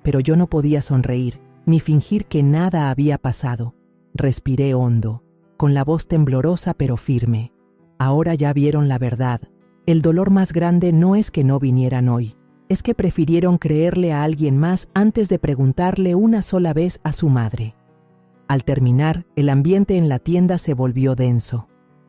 Pero yo no podía sonreír, ni fingir que nada había pasado. Respiré hondo, con la voz temblorosa pero firme. Ahora ya vieron la verdad. El dolor más grande no es que no vinieran hoy, es que prefirieron creerle a alguien más antes de preguntarle una sola vez a su madre. Al terminar, el ambiente en la tienda se volvió denso.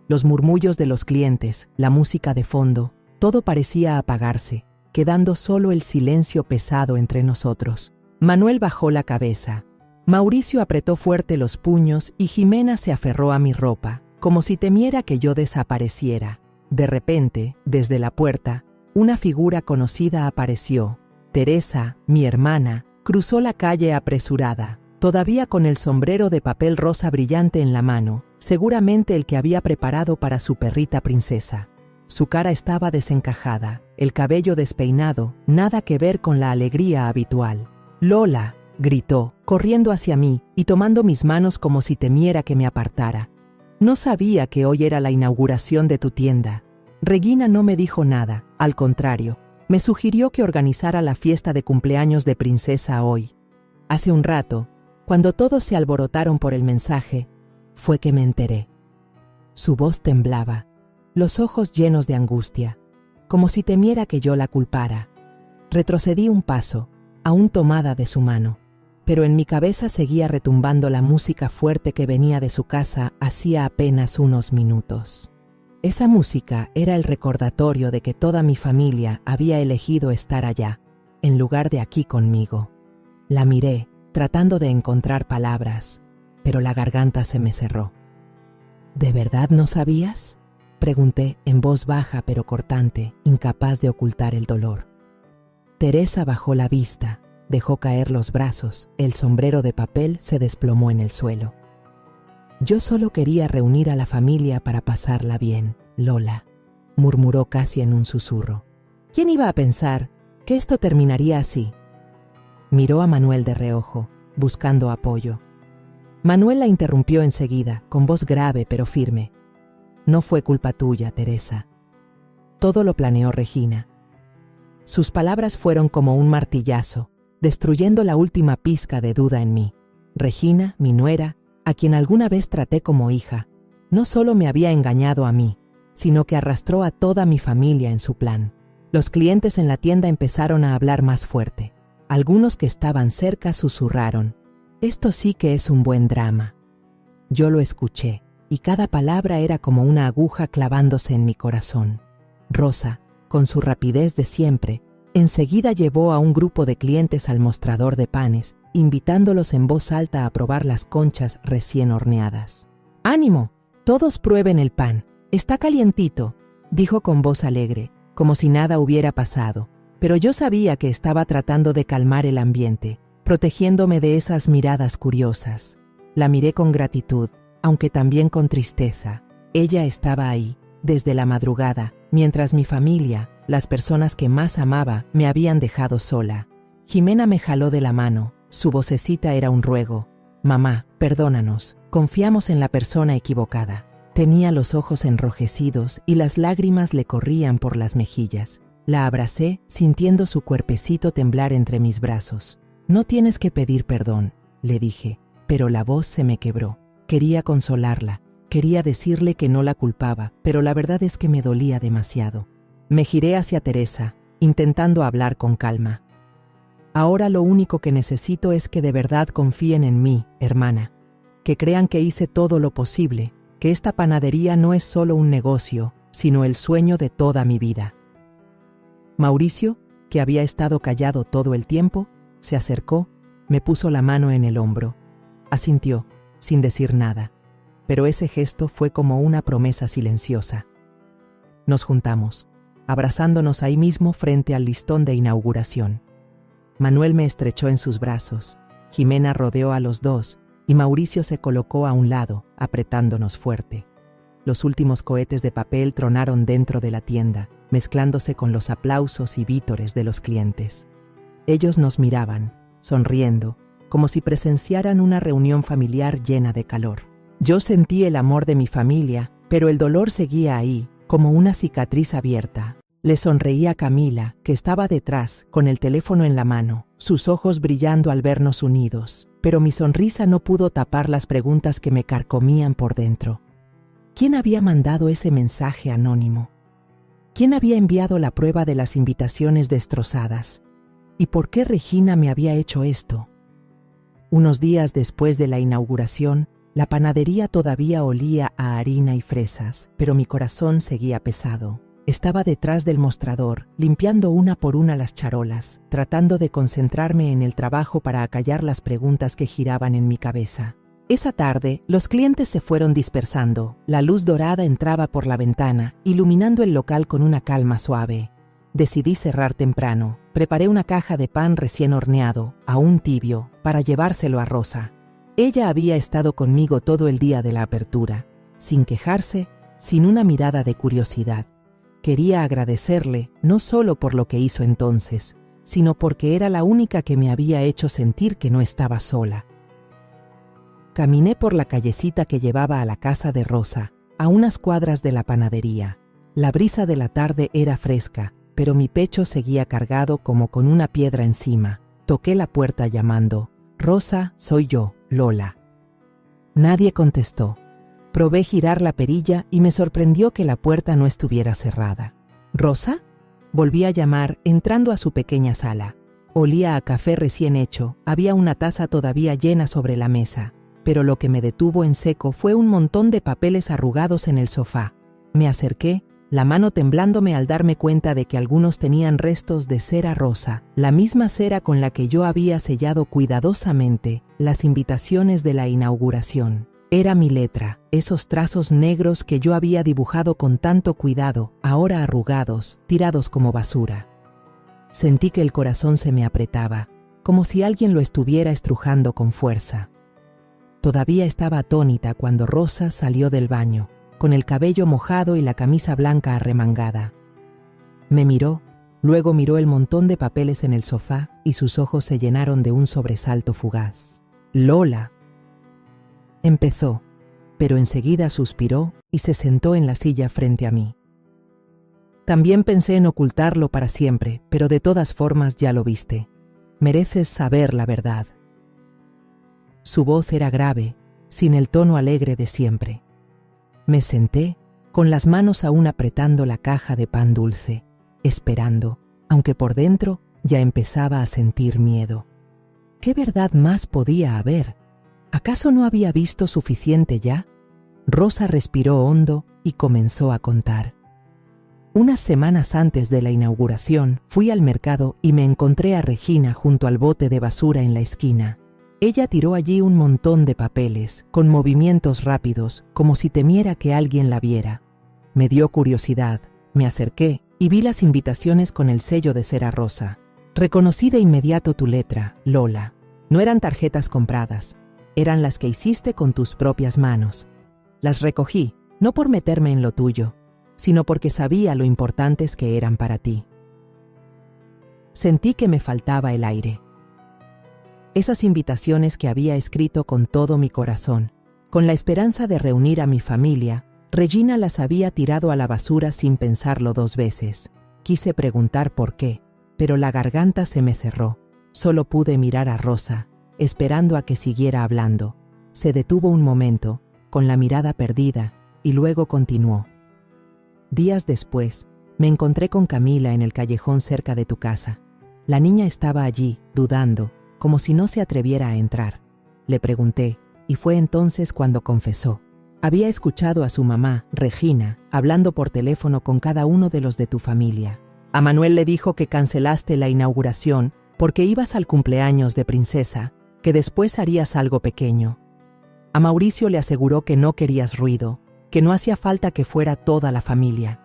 Los murmullos de los clientes, la música de fondo, todo parecía apagarse, quedando solo el silencio pesado entre nosotros. Manuel bajó la cabeza. Mauricio apretó fuerte los puños y Jimena se aferró a mi ropa, como si temiera que yo desapareciera. De repente, desde la puerta, una figura conocida apareció, Teresa, mi hermana, cruzó la calle apresurada, todavía con el sombrero de papel rosa brillante en la mano, seguramente el que había preparado para su perrita princesa. Su cara estaba desencajada, el cabello despeinado, nada que ver con la alegría habitual. «Lola», gritó, corriendo hacia mí y tomando mis manos como si temiera que me apartara. «No sabía que hoy era la inauguración de tu tienda». Regina no me dijo nada, al contrario, me sugirió que organizara la fiesta de cumpleaños de princesa hoy. Hace un rato, cuando todos se alborotaron por el mensaje, fue que me enteré. Su voz temblaba, los ojos llenos de angustia, como si temiera que yo la culpara. Retrocedí un paso, aún tomada de su mano, pero en mi cabeza seguía retumbando la música fuerte que venía de su casa hacía apenas unos minutos. Esa música era el recordatorio de que toda mi familia había elegido estar allá, en lugar de aquí conmigo. La miré, tratando de encontrar palabras, pero la garganta se me cerró. ¿De verdad no sabías?, pregunté en voz baja pero cortante, incapaz de ocultar el dolor. Teresa bajó la vista, dejó caer los brazos, el sombrero de papel se desplomó en el suelo. «Yo solo quería reunir a la familia para pasarla bien, Lola», murmuró casi en un susurro. «¿Quién iba a pensar que esto terminaría así?». Miró a Manuel de reojo, buscando apoyo. Manuel la interrumpió enseguida, con voz grave pero firme. «No fue culpa tuya, Teresa. Todo lo planeó Regina». Sus palabras fueron como un martillazo, destruyendo la última pizca de duda en mí. Regina, mi nuera, a quien alguna vez traté como hija, no solo me había engañado a mí, sino que arrastró a toda mi familia en su plan. Los clientes en la tienda empezaron a hablar más fuerte. Algunos que estaban cerca susurraron: «Esto sí que es un buen drama». Yo lo escuché, y cada palabra era como una aguja clavándose en mi corazón. Rosa, con su rapidez de siempre, enseguida llevó a un grupo de clientes al mostrador de panes, invitándolos en voz alta a probar las conchas recién horneadas. «¡Ánimo! Todos prueben el pan. Está calientito», dijo con voz alegre, como si nada hubiera pasado. Pero yo sabía que estaba tratando de calmar el ambiente, protegiéndome de esas miradas curiosas. La miré con gratitud, aunque también con tristeza. Ella estaba ahí, desde la madrugada, mientras mi familia, las personas que más amaba, me habían dejado sola. Jimena me jaló de la mano. Su vocecita era un ruego. «Mamá, perdónanos, confiamos en la persona equivocada». Tenía los ojos enrojecidos y las lágrimas le corrían por las mejillas. La abracé, sintiendo su cuerpecito temblar entre mis brazos. «No tienes que pedir perdón», le dije, pero la voz se me quebró. Quería consolarla, quería decirle que no la culpaba, pero la verdad es que me dolía demasiado. Me giré hacia Teresa, intentando hablar con calma. «Ahora lo único que necesito es que de verdad confíen en mí, hermana, que crean que hice todo lo posible, que esta panadería no es solo un negocio, sino el sueño de toda mi vida». Mauricio, que había estado callado todo el tiempo, se acercó, me puso la mano en el hombro. Asintió, sin decir nada, pero ese gesto fue como una promesa silenciosa. Nos juntamos, abrazándonos ahí mismo frente al listón de inauguración. Manuel me estrechó en sus brazos, Jimena rodeó a los dos y Mauricio se colocó a un lado, apretándonos fuerte. Los últimos cohetes de papel tronaron dentro de la tienda, mezclándose con los aplausos y vítores de los clientes. Ellos nos miraban, sonriendo, como si presenciaran una reunión familiar llena de calor. Yo sentí el amor de mi familia, pero el dolor seguía ahí, como una cicatriz abierta. Le sonreí a Camila, que estaba detrás, con el teléfono en la mano, sus ojos brillando al vernos unidos, pero mi sonrisa no pudo tapar las preguntas que me carcomían por dentro. ¿Quién había mandado ese mensaje anónimo? ¿Quién había enviado la prueba de las invitaciones destrozadas? ¿Y por qué Regina me había hecho esto? Unos días después de la inauguración, la panadería todavía olía a harina y fresas, pero mi corazón seguía pesado. Estaba detrás del mostrador, limpiando una por una las charolas, tratando de concentrarme en el trabajo para acallar las preguntas que giraban en mi cabeza. Esa tarde, los clientes se fueron dispersando. La luz dorada entraba por la ventana, iluminando el local con una calma suave. Decidí cerrar temprano. Preparé una caja de pan recién horneado, aún tibio, para llevárselo a Rosa. Ella había estado conmigo todo el día de la apertura, sin quejarse, sin una mirada de curiosidad. Quería agradecerle no solo por lo que hizo entonces, sino porque era la única que me había hecho sentir que no estaba sola. Caminé por la callecita que llevaba a la casa de Rosa, a unas cuadras de la panadería. La brisa de la tarde era fresca, pero mi pecho seguía cargado como con una piedra encima. Toqué la puerta llamando: «Rosa, soy yo, Lola». Nadie contestó. Probé girar la perilla y me sorprendió que la puerta no estuviera cerrada. «¿Rosa?». Volví a llamar, entrando a su pequeña sala. Olía a café recién hecho, había una taza todavía llena sobre la mesa, pero lo que me detuvo en seco fue un montón de papeles arrugados en el sofá. Me acerqué, la mano temblándome al darme cuenta de que algunos tenían restos de cera rosa, la misma cera con la que yo había sellado cuidadosamente las invitaciones de la inauguración. Era mi letra, esos trazos negros que yo había dibujado con tanto cuidado, ahora arrugados, tirados como basura. Sentí que el corazón se me apretaba, como si alguien lo estuviera estrujando con fuerza. Todavía estaba atónita cuando Rosa salió del baño, con el cabello mojado y la camisa blanca arremangada. Me miró, luego miró el montón de papeles en el sofá y sus ojos se llenaron de un sobresalto fugaz. «Lola», empezó, pero enseguida suspiró y se sentó en la silla frente a mí. También pensé en ocultarlo para siempre, pero de todas formas ya lo viste. Mereces saber la verdad. Su voz era grave, sin el tono alegre de siempre. Me senté, con las manos aún apretando la caja de pan dulce, esperando, aunque por dentro ya empezaba a sentir miedo. ¿Qué verdad más podía haber? ¿Acaso no había visto suficiente ya? Rosa respiró hondo y comenzó a contar. Unas semanas antes de la inauguración, fui al mercado y me encontré a Regina junto al bote de basura en la esquina. Ella tiró allí un montón de papeles, con movimientos rápidos, como si temiera que alguien la viera. Me dio curiosidad, me acerqué y vi las invitaciones con el sello de cera rosa. Reconocí de inmediato tu letra, Lola. No eran tarjetas compradas, eran las que hiciste con tus propias manos. Las recogí, no por meterme en lo tuyo, sino porque sabía lo importantes que eran para ti. Sentí que me faltaba el aire. Esas invitaciones que había escrito con todo mi corazón, con la esperanza de reunir a mi familia, Regina las había tirado a la basura sin pensarlo 2 veces. Quise preguntar por qué, pero la garganta se me cerró. Solo pude mirar a Rosa, esperando a que siguiera hablando. Se detuvo un momento, con la mirada perdida, y luego continuó. Días después, me encontré con Camila en el callejón cerca de tu casa. La niña estaba allí, dudando, como si no se atreviera a entrar. Le pregunté, y fue entonces cuando confesó. Había escuchado a su mamá, Regina, hablando por teléfono con cada uno de los de tu familia. A Manuel le dijo que cancelaste la inauguración porque ibas al cumpleaños de Princesa, que después harías algo pequeño. A Mauricio le aseguró que no querías ruido, que no hacía falta que fuera toda la familia.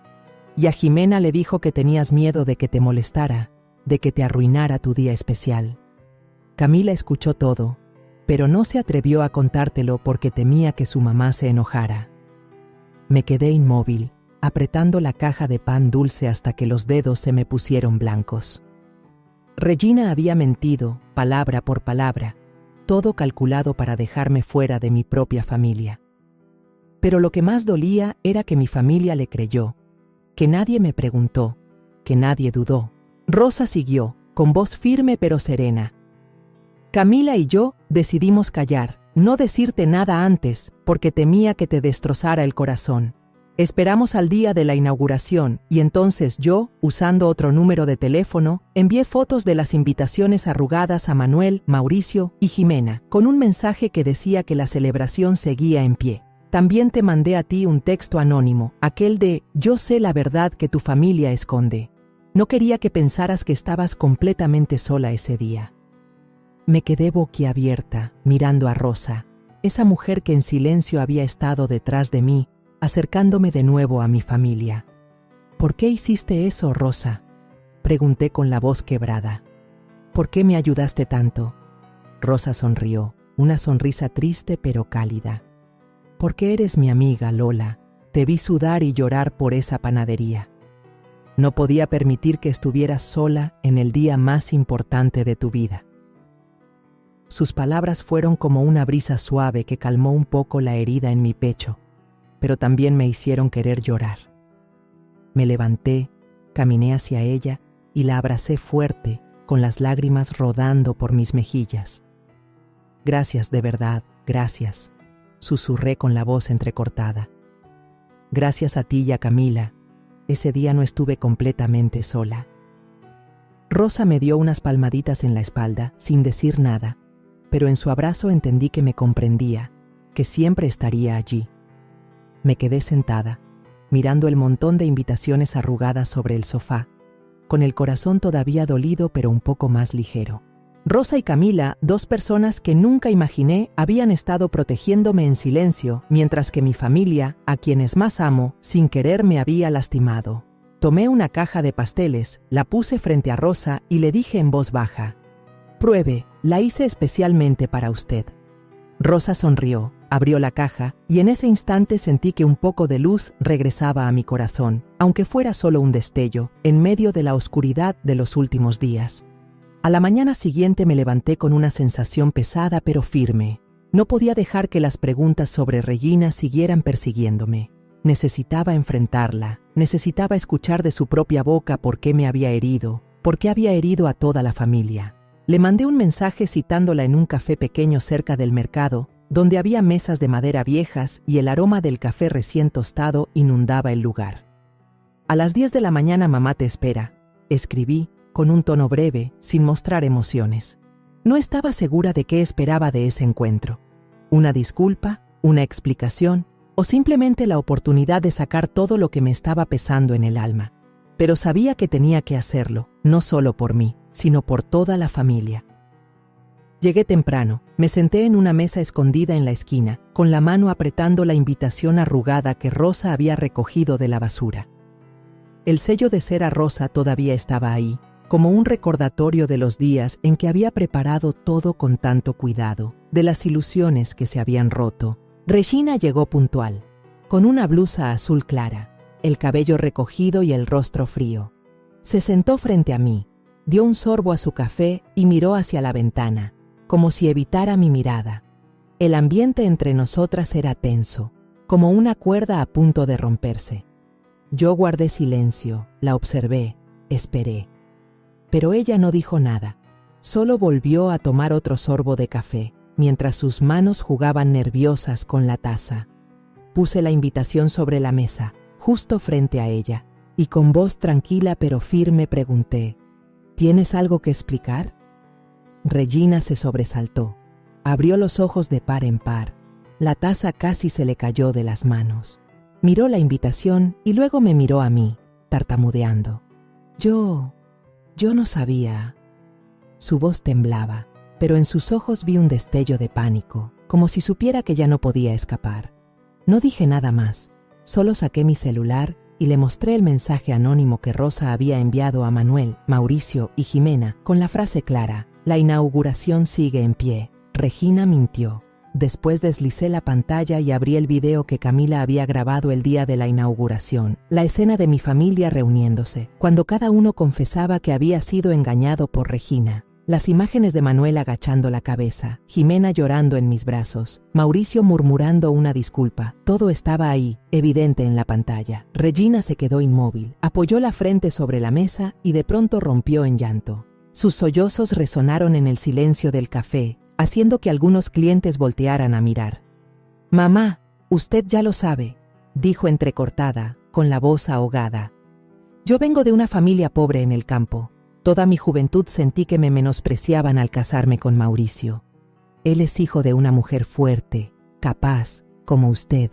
Y a Jimena le dijo que tenías miedo de que te molestara, de que te arruinara tu día especial. Camila escuchó todo, pero no se atrevió a contártelo porque temía que su mamá se enojara. Me quedé inmóvil, apretando la caja de pan dulce hasta que los dedos se me pusieron blancos. Regina había mentido, palabra por palabra, todo calculado para dejarme fuera de mi propia familia. Pero lo que más dolía era que mi familia le creyó, que nadie me preguntó, que nadie dudó. Rosa siguió, con voz firme pero serena. Camila y yo decidimos callar, no decirte nada antes, porque temía que te destrozara el corazón. Esperamos al día de la inauguración y entonces yo, usando otro número de teléfono, envié fotos de las invitaciones arrugadas a Manuel, Mauricio y Jimena, con un mensaje que decía que la celebración seguía en pie. También te mandé a ti un texto anónimo, aquel de «Yo sé la verdad que tu familia esconde». No quería que pensaras que estabas completamente sola ese día. Me quedé boquiabierta, mirando a Rosa, esa mujer que en silencio había estado detrás de mí, acercándome de nuevo a mi familia. ¿Por qué hiciste eso, Rosa? Pregunté con la voz quebrada. ¿Por qué me ayudaste tanto? Rosa sonrió, una sonrisa triste pero cálida. Porque eres mi amiga, Lola. Te vi sudar y llorar por esa panadería. No podía permitir que estuvieras sola en el día más importante de tu vida. Sus palabras fueron como una brisa suave que calmó un poco la herida en mi pecho, pero también me hicieron querer llorar. Me levanté, caminé hacia ella y la abracé fuerte, con las lágrimas rodando por mis mejillas. Gracias, de verdad, gracias, susurré con la voz entrecortada. Gracias a ti y a Camila. Ese día no estuve completamente sola. Rosa me dio unas palmaditas en la espalda, sin decir nada, pero en su abrazo entendí que me comprendía, que siempre estaría allí. Me quedé sentada, mirando el montón de invitaciones arrugadas sobre el sofá, con el corazón todavía dolido pero un poco más ligero. Rosa y Camila, dos personas que nunca imaginé, habían estado protegiéndome en silencio, mientras que mi familia, a quienes más amo, sin querer me había lastimado. Tomé una caja de pasteles, la puse frente a Rosa y le dije en voz baja: «Pruebe, la hice especialmente para usted». Rosa sonrió, abrió la caja y en ese instante sentí que un poco de luz regresaba a mi corazón, aunque fuera solo un destello, en medio de la oscuridad de los últimos días. A la mañana siguiente me levanté con una sensación pesada pero firme. No podía dejar que las preguntas sobre Regina siguieran persiguiéndome. Necesitaba enfrentarla, necesitaba escuchar de su propia boca por qué me había herido, por qué había herido a toda la familia. Le mandé un mensaje citándola en un café pequeño cerca del mercado, donde había mesas de madera viejas y el aroma del café recién tostado inundaba el lugar. «A las 10 de la mañana mamá te espera», escribí, con un tono breve, sin mostrar emociones. No estaba segura de qué esperaba de ese encuentro. ¿Una disculpa? ¿Una explicación? ¿O simplemente la oportunidad de sacar todo lo que me estaba pesando en el alma? Pero sabía que tenía que hacerlo, no solo por mí, sino por toda la familia. Llegué temprano, me senté en una mesa escondida en la esquina, con la mano apretando la invitación arrugada que Rosa había recogido de la basura. El sello de cera rosa todavía estaba ahí, como un recordatorio de los días en que había preparado todo con tanto cuidado, de las ilusiones que se habían roto. Regina llegó puntual, con una blusa azul clara, el cabello recogido y el rostro frío. Se sentó frente a mí, dio un sorbo a su café y miró hacia la ventana, como si evitara mi mirada. El ambiente entre nosotras era tenso, como una cuerda a punto de romperse. Yo guardé silencio, la observé, esperé. Pero ella no dijo nada, solo volvió a tomar otro sorbo de café, mientras sus manos jugaban nerviosas con la taza. Puse la invitación sobre la mesa, justo frente a ella, y con voz tranquila pero firme pregunté: ¿tienes algo que explicar? Regina se sobresaltó, abrió los ojos de par en par, la taza casi se le cayó de las manos. Miró la invitación y luego me miró a mí, tartamudeando. Yo no sabía. Su voz temblaba, pero en sus ojos vi un destello de pánico, como si supiera que ya no podía escapar. No dije nada más, solo saqué mi celular y le mostré el mensaje anónimo que Rosa había enviado a Manuel, Mauricio y Jimena, con la frase clara: «La inauguración sigue en pie. Regina mintió». Después deslicé la pantalla y abrí el video que Camila había grabado el día de la inauguración, la escena de mi familia reuniéndose, cuando cada uno confesaba que había sido engañado por Regina. Las imágenes de Manuel agachando la cabeza, Jimena llorando en mis brazos, Mauricio murmurando una disculpa. Todo estaba ahí, evidente en la pantalla. Regina se quedó inmóvil, apoyó la frente sobre la mesa y de pronto rompió en llanto. Sus sollozos resonaron en el silencio del café, haciendo que algunos clientes voltearan a mirar. «Mamá, usted ya lo sabe», dijo entrecortada, con la voz ahogada. «Yo vengo de una familia pobre en el campo. Toda mi juventud sentí que me menospreciaban al casarme con Mauricio. Él es hijo de una mujer fuerte, capaz, como usted.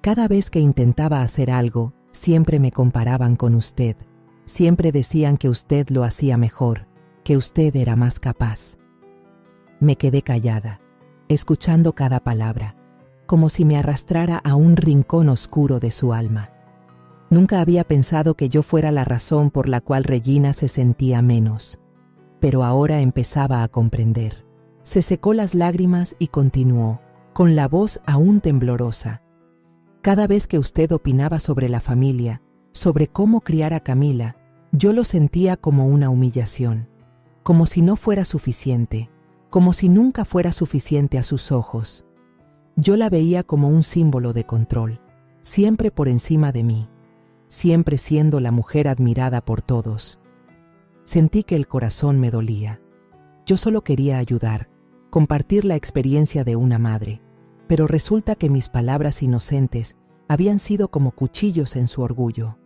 Cada vez que intentaba hacer algo, siempre me comparaban con usted. Siempre decían que usted lo hacía mejor, que usted era más capaz». Me quedé callada, escuchando cada palabra, como si me arrastrara a un rincón oscuro de su alma. Nunca había pensado que yo fuera la razón por la cual Regina se sentía menos, pero ahora empezaba a comprender. Se secó las lágrimas y continuó, con la voz aún temblorosa. Cada vez que usted opinaba sobre la familia, sobre cómo criar a Camila, yo lo sentía como una humillación, como si no fuera suficiente, como si nunca fuera suficiente a sus ojos. Yo la veía como un símbolo de control, siempre por encima de mí, siempre siendo la mujer admirada por todos. Sentí que el corazón me dolía. Yo solo quería ayudar, compartir la experiencia de una madre, pero resulta que mis palabras inocentes habían sido como cuchillos en su orgullo.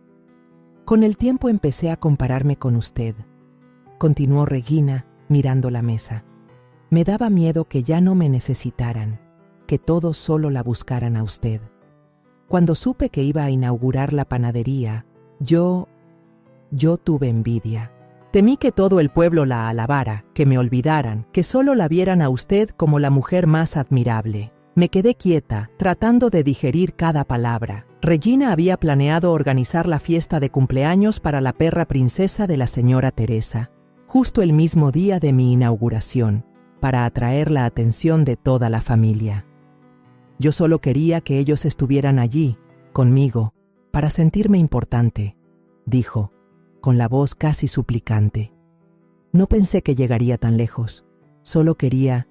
Con el tiempo empecé a compararme con usted, continuó Regina, mirando la mesa. Me daba miedo que ya no me necesitaran, que todos solo la buscaran a usted. Cuando supe que iba a inaugurar la panadería, yo tuve envidia. Temí que todo el pueblo la alabara, que me olvidaran, que solo la vieran a usted como la mujer más admirable. Me quedé quieta, tratando de digerir cada palabra. Regina había planeado organizar la fiesta de cumpleaños para la perra princesa de la señora Teresa, justo el mismo día de mi inauguración, para atraer la atención de toda la familia. Yo solo quería que ellos estuvieran allí, conmigo, para sentirme importante, dijo, con la voz casi suplicante. No pensé que llegaría tan lejos, solo quería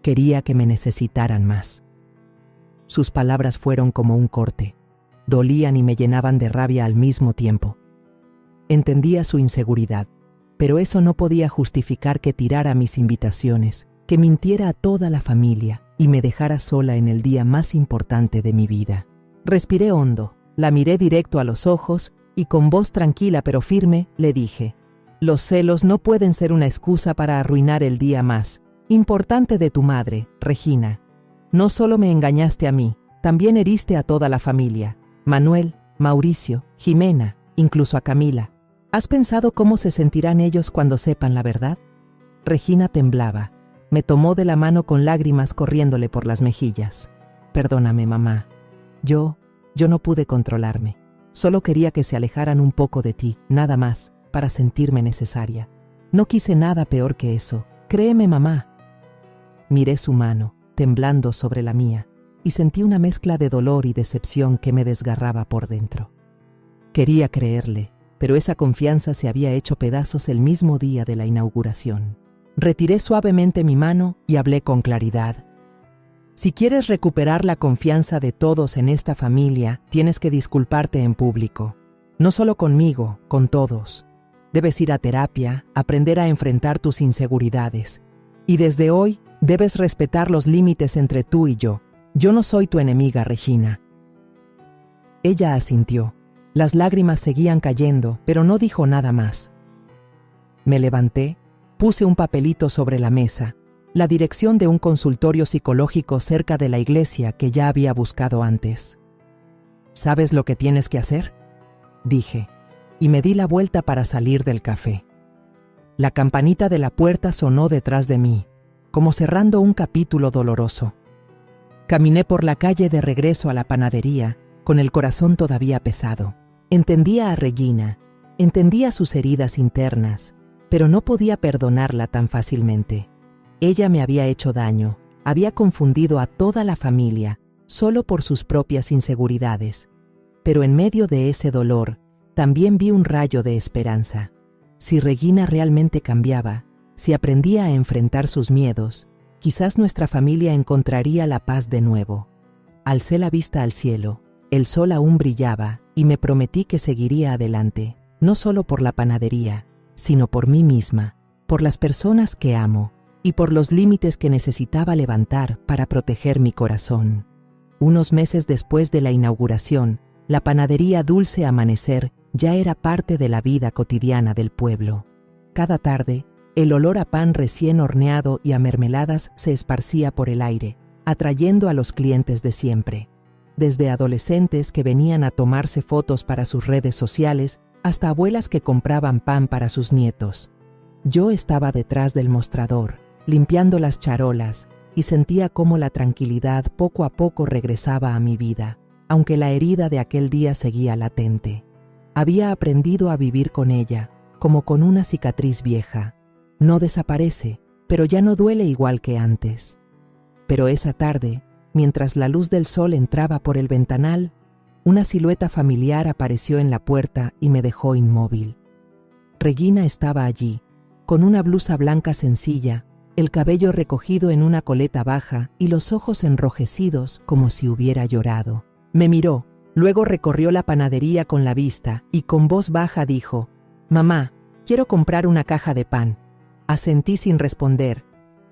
que me necesitaran más. Sus palabras fueron como un corte, dolían y me llenaban de rabia al mismo tiempo. Entendía su inseguridad, pero eso no podía justificar que tirara mis invitaciones, que mintiera a toda la familia y me dejara sola en el día más importante de mi vida. Respiré hondo, la miré directo a los ojos y con voz tranquila pero firme le dije: los celos no pueden ser una excusa para arruinar el día más importante de tu madre, Regina. No solo me engañaste a mí, también heriste a toda la familia, Manuel, Mauricio, Jimena, incluso a Camila. ¿Has pensado cómo se sentirán ellos cuando sepan la verdad? Regina temblaba. Me tomó de la mano con lágrimas corriéndole por las mejillas. Perdóname, mamá. Yo no pude controlarme. Solo quería que se alejaran un poco de ti, nada más, para sentirme necesaria. No quise nada peor que eso. Créeme, mamá. Miré su mano, temblando sobre la mía, y sentí una mezcla de dolor y decepción que me desgarraba por dentro. Quería creerle, pero esa confianza se había hecho pedazos el mismo día de la inauguración. Retiré suavemente mi mano y hablé con claridad. Si quieres recuperar la confianza de todos en esta familia, tienes que disculparte en público. No solo conmigo, con todos. Debes ir a terapia, aprender a enfrentar tus inseguridades. Y desde hoy, debes respetar los límites entre tú y yo. Yo no soy tu enemiga, Regina. Ella asintió. Las lágrimas seguían cayendo, pero no dijo nada más. Me levanté, puse un papelito sobre la mesa, la dirección de un consultorio psicológico cerca de la iglesia que ya había buscado antes. ¿Sabes lo que tienes que hacer?, dije, y me di la vuelta para salir del café. La campanita de la puerta sonó detrás de mí, como cerrando un capítulo doloroso. Caminé por la calle de regreso a la panadería, con el corazón todavía pesado. Entendía a Regina, entendía sus heridas internas, pero no podía perdonarla tan fácilmente. Ella me había hecho daño, había confundido a toda la familia, solo por sus propias inseguridades. Pero en medio de ese dolor, también vi un rayo de esperanza. Si Regina realmente cambiaba, si aprendía a enfrentar sus miedos, quizás nuestra familia encontraría la paz de nuevo. Alcé la vista al cielo, el sol aún brillaba, y me prometí que seguiría adelante, no solo por la panadería, sino por mí misma, por las personas que amo, y por los límites que necesitaba levantar para proteger mi corazón. Unos meses después de la inauguración, la panadería Dulce Amanecer ya era parte de la vida cotidiana del pueblo. Cada tarde, el olor a pan recién horneado y a mermeladas se esparcía por el aire, atrayendo a los clientes de siempre. Desde adolescentes que venían a tomarse fotos para sus redes sociales, hasta abuelas que compraban pan para sus nietos. Yo estaba detrás del mostrador, limpiando las charolas, y sentía cómo la tranquilidad poco a poco regresaba a mi vida, aunque la herida de aquel día seguía latente. Había aprendido a vivir con ella, como con una cicatriz vieja. No desaparece, pero ya no duele igual que antes. Pero esa tarde, mientras la luz del sol entraba por el ventanal, una silueta familiar apareció en la puerta y me dejó inmóvil. Regina estaba allí, con una blusa blanca sencilla, el cabello recogido en una coleta baja y los ojos enrojecidos como si hubiera llorado. Me miró, luego recorrió la panadería con la vista y con voz baja dijo: «Mamá, quiero comprar una caja de pan». Asentí sin responder.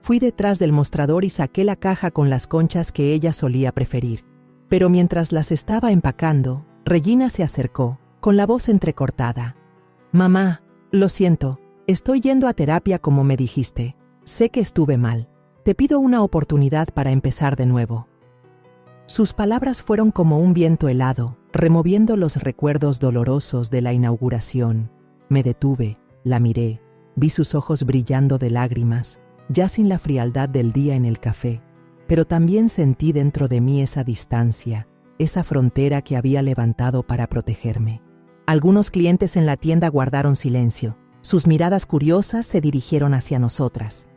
Fui detrás del mostrador y saqué la caja con las conchas que ella solía preferir. Pero mientras las estaba empacando, Regina se acercó, con la voz entrecortada. «Mamá, lo siento, estoy yendo a terapia como me dijiste. Sé que estuve mal. Te pido una oportunidad para empezar de nuevo». Sus palabras fueron como un viento helado, removiendo los recuerdos dolorosos de la inauguración. Me detuve, la miré, vi sus ojos brillando de lágrimas, ya sin la frialdad del día en el café, pero también sentí dentro de mí esa distancia, esa frontera que había levantado para protegerme. Algunos clientes en la tienda guardaron silencio. Sus miradas curiosas se dirigieron hacia nosotras.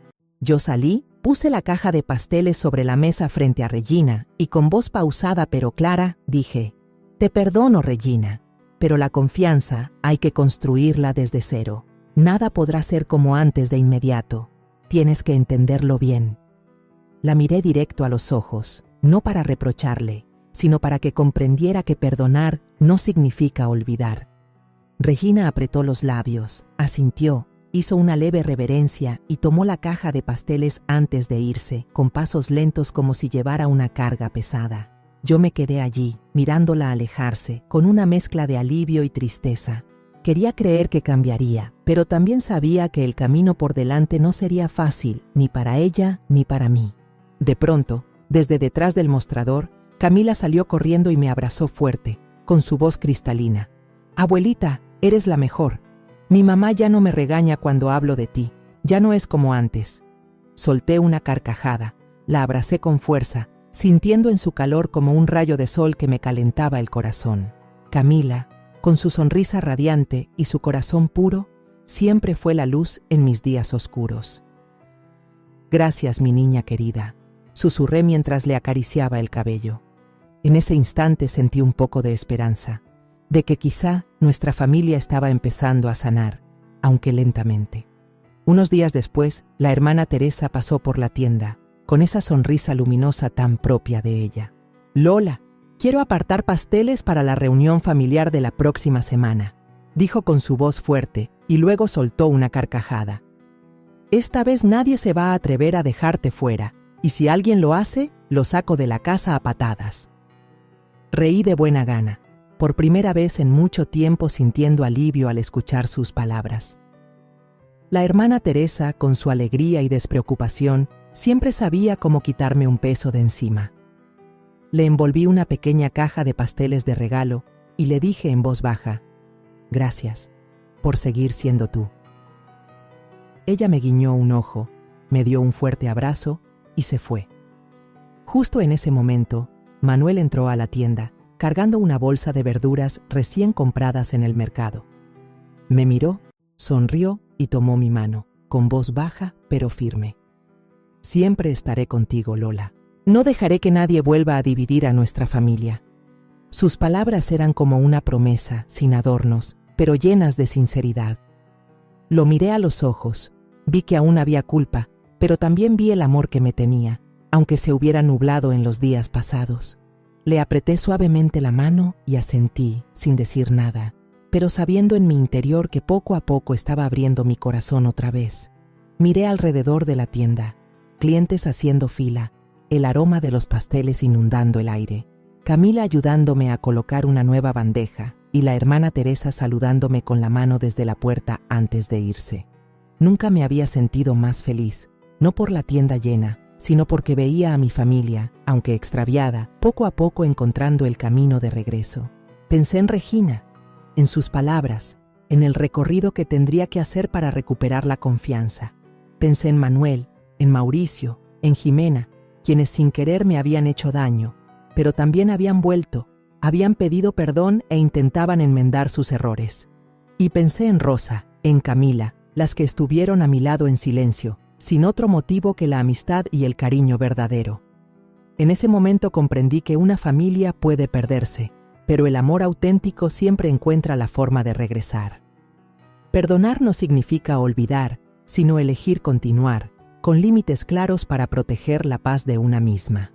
Yo salí, puse la caja de pasteles sobre la mesa frente a Regina y con voz pausada pero clara dije: «Te perdono, Regina, pero la confianza hay que construirla desde cero. Nada podrá ser como antes de inmediato. Tienes que entenderlo bien». La miré directo a los ojos, no para reprocharle, sino para que comprendiera que perdonar no significa olvidar. Regina apretó los labios, asintió, hizo una leve reverencia y tomó la caja de pasteles antes de irse, con pasos lentos como si llevara una carga pesada. Yo me quedé allí, mirándola alejarse, con una mezcla de alivio y tristeza. Quería creer que cambiaría, pero también sabía que el camino por delante no sería fácil, ni para ella ni para mí. De pronto, desde detrás del mostrador, Camila salió corriendo y me abrazó fuerte, con su voz cristalina. «Abuelita, eres la mejor. Mi mamá ya no me regaña cuando hablo de ti, ya no es como antes». Solté una carcajada, la abracé con fuerza, sintiendo en su calor como un rayo de sol que me calentaba el corazón. Camila, con su sonrisa radiante y su corazón puro, siempre fue la luz en mis días oscuros. «Gracias, mi niña querida», susurré mientras le acariciaba el cabello. En ese instante sentí un poco de esperanza, de que quizá nuestra familia estaba empezando a sanar, aunque lentamente. Unos días después, la hermana Teresa pasó por la tienda, con esa sonrisa luminosa tan propia de ella. «Lola, quiero apartar pasteles para la reunión familiar de la próxima semana», dijo con su voz fuerte y luego soltó una carcajada. «Esta vez nadie se va a atrever a dejarte fuera, y si alguien lo hace, lo saco de la casa a patadas». Reí de buena gana, por primera vez en mucho tiempo sintiendo alivio al escuchar sus palabras. La hermana Teresa, con su alegría y despreocupación, siempre sabía cómo quitarme un peso de encima. Le envolví una pequeña caja de pasteles de regalo y le dije en voz baja: «Gracias por seguir siendo tú». Ella me guiñó un ojo, me dio un fuerte abrazo y se fue. Justo en ese momento, Manuel entró a la tienda, cargando una bolsa de verduras recién compradas en el mercado. Me miró, sonrió y tomó mi mano, con voz baja pero firme. «Siempre estaré contigo, Lola. No dejaré que nadie vuelva a dividir a nuestra familia». Sus palabras eran como una promesa, sin adornos, pero llenas de sinceridad. Lo miré a los ojos, vi que aún había culpa, pero también vi el amor que me tenía, aunque se hubiera nublado en los días pasados. Le apreté suavemente la mano y asentí, sin decir nada, pero sabiendo en mi interior que poco a poco estaba abriendo mi corazón otra vez. Miré alrededor de la tienda, clientes haciendo fila, el aroma de los pasteles inundando el aire, Camila ayudándome a colocar una nueva bandeja y la hermana Teresa saludándome con la mano desde la puerta antes de irse. Nunca me había sentido más feliz, no por la tienda llena, sino porque veía a mi familia, aunque extraviada, poco a poco encontrando el camino de regreso. Pensé en Regina, en sus palabras, en el recorrido que tendría que hacer para recuperar la confianza. Pensé en Manuel, en Mauricio, en Jimena, quienes sin querer me habían hecho daño, pero también habían vuelto, habían pedido perdón e intentaban enmendar sus errores. Y pensé en Rosa, en Camila, las que estuvieron a mi lado en silencio, sin otro motivo que la amistad y el cariño verdadero. En ese momento comprendí que una familia puede perderse, pero el amor auténtico siempre encuentra la forma de regresar. Perdonar no significa olvidar, sino elegir continuar, con límites claros para proteger la paz de una misma.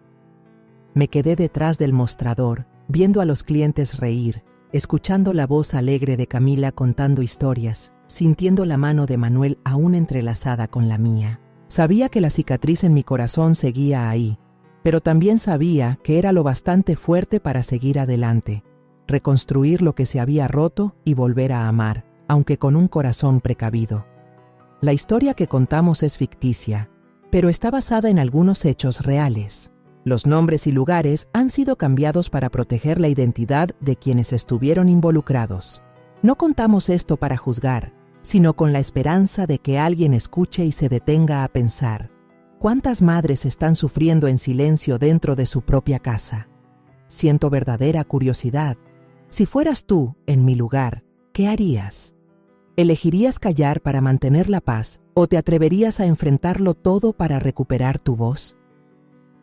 Me quedé detrás del mostrador, viendo a los clientes reír, escuchando la voz alegre de Camila contando historias, sintiendo la mano de Manuel aún entrelazada con la mía. Sabía que la cicatriz en mi corazón seguía ahí, pero también sabía que era lo bastante fuerte para seguir adelante, reconstruir lo que se había roto y volver a amar, aunque con un corazón precavido. La historia que contamos es ficticia, pero está basada en algunos hechos reales. Los nombres y lugares han sido cambiados para proteger la identidad de quienes estuvieron involucrados. No contamos esto para juzgar, sino con la esperanza de que alguien escuche y se detenga a pensar: ¿cuántas madres están sufriendo en silencio dentro de su propia casa? Siento verdadera curiosidad. Si fueras tú en mi lugar, ¿qué harías? ¿Elegirías callar para mantener la paz o te atreverías a enfrentarlo todo para recuperar tu voz?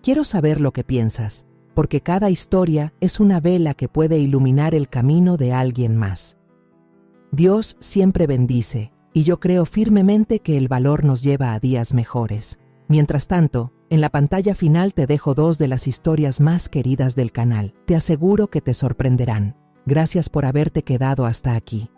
Quiero saber lo que piensas, porque cada historia es una vela que puede iluminar el camino de alguien más. Dios siempre bendice, y yo creo firmemente que el valor nos lleva a días mejores. Mientras tanto, en la pantalla final te dejo 2 de las historias más queridas del canal. Te aseguro que te sorprenderán. Gracias por haberte quedado hasta aquí.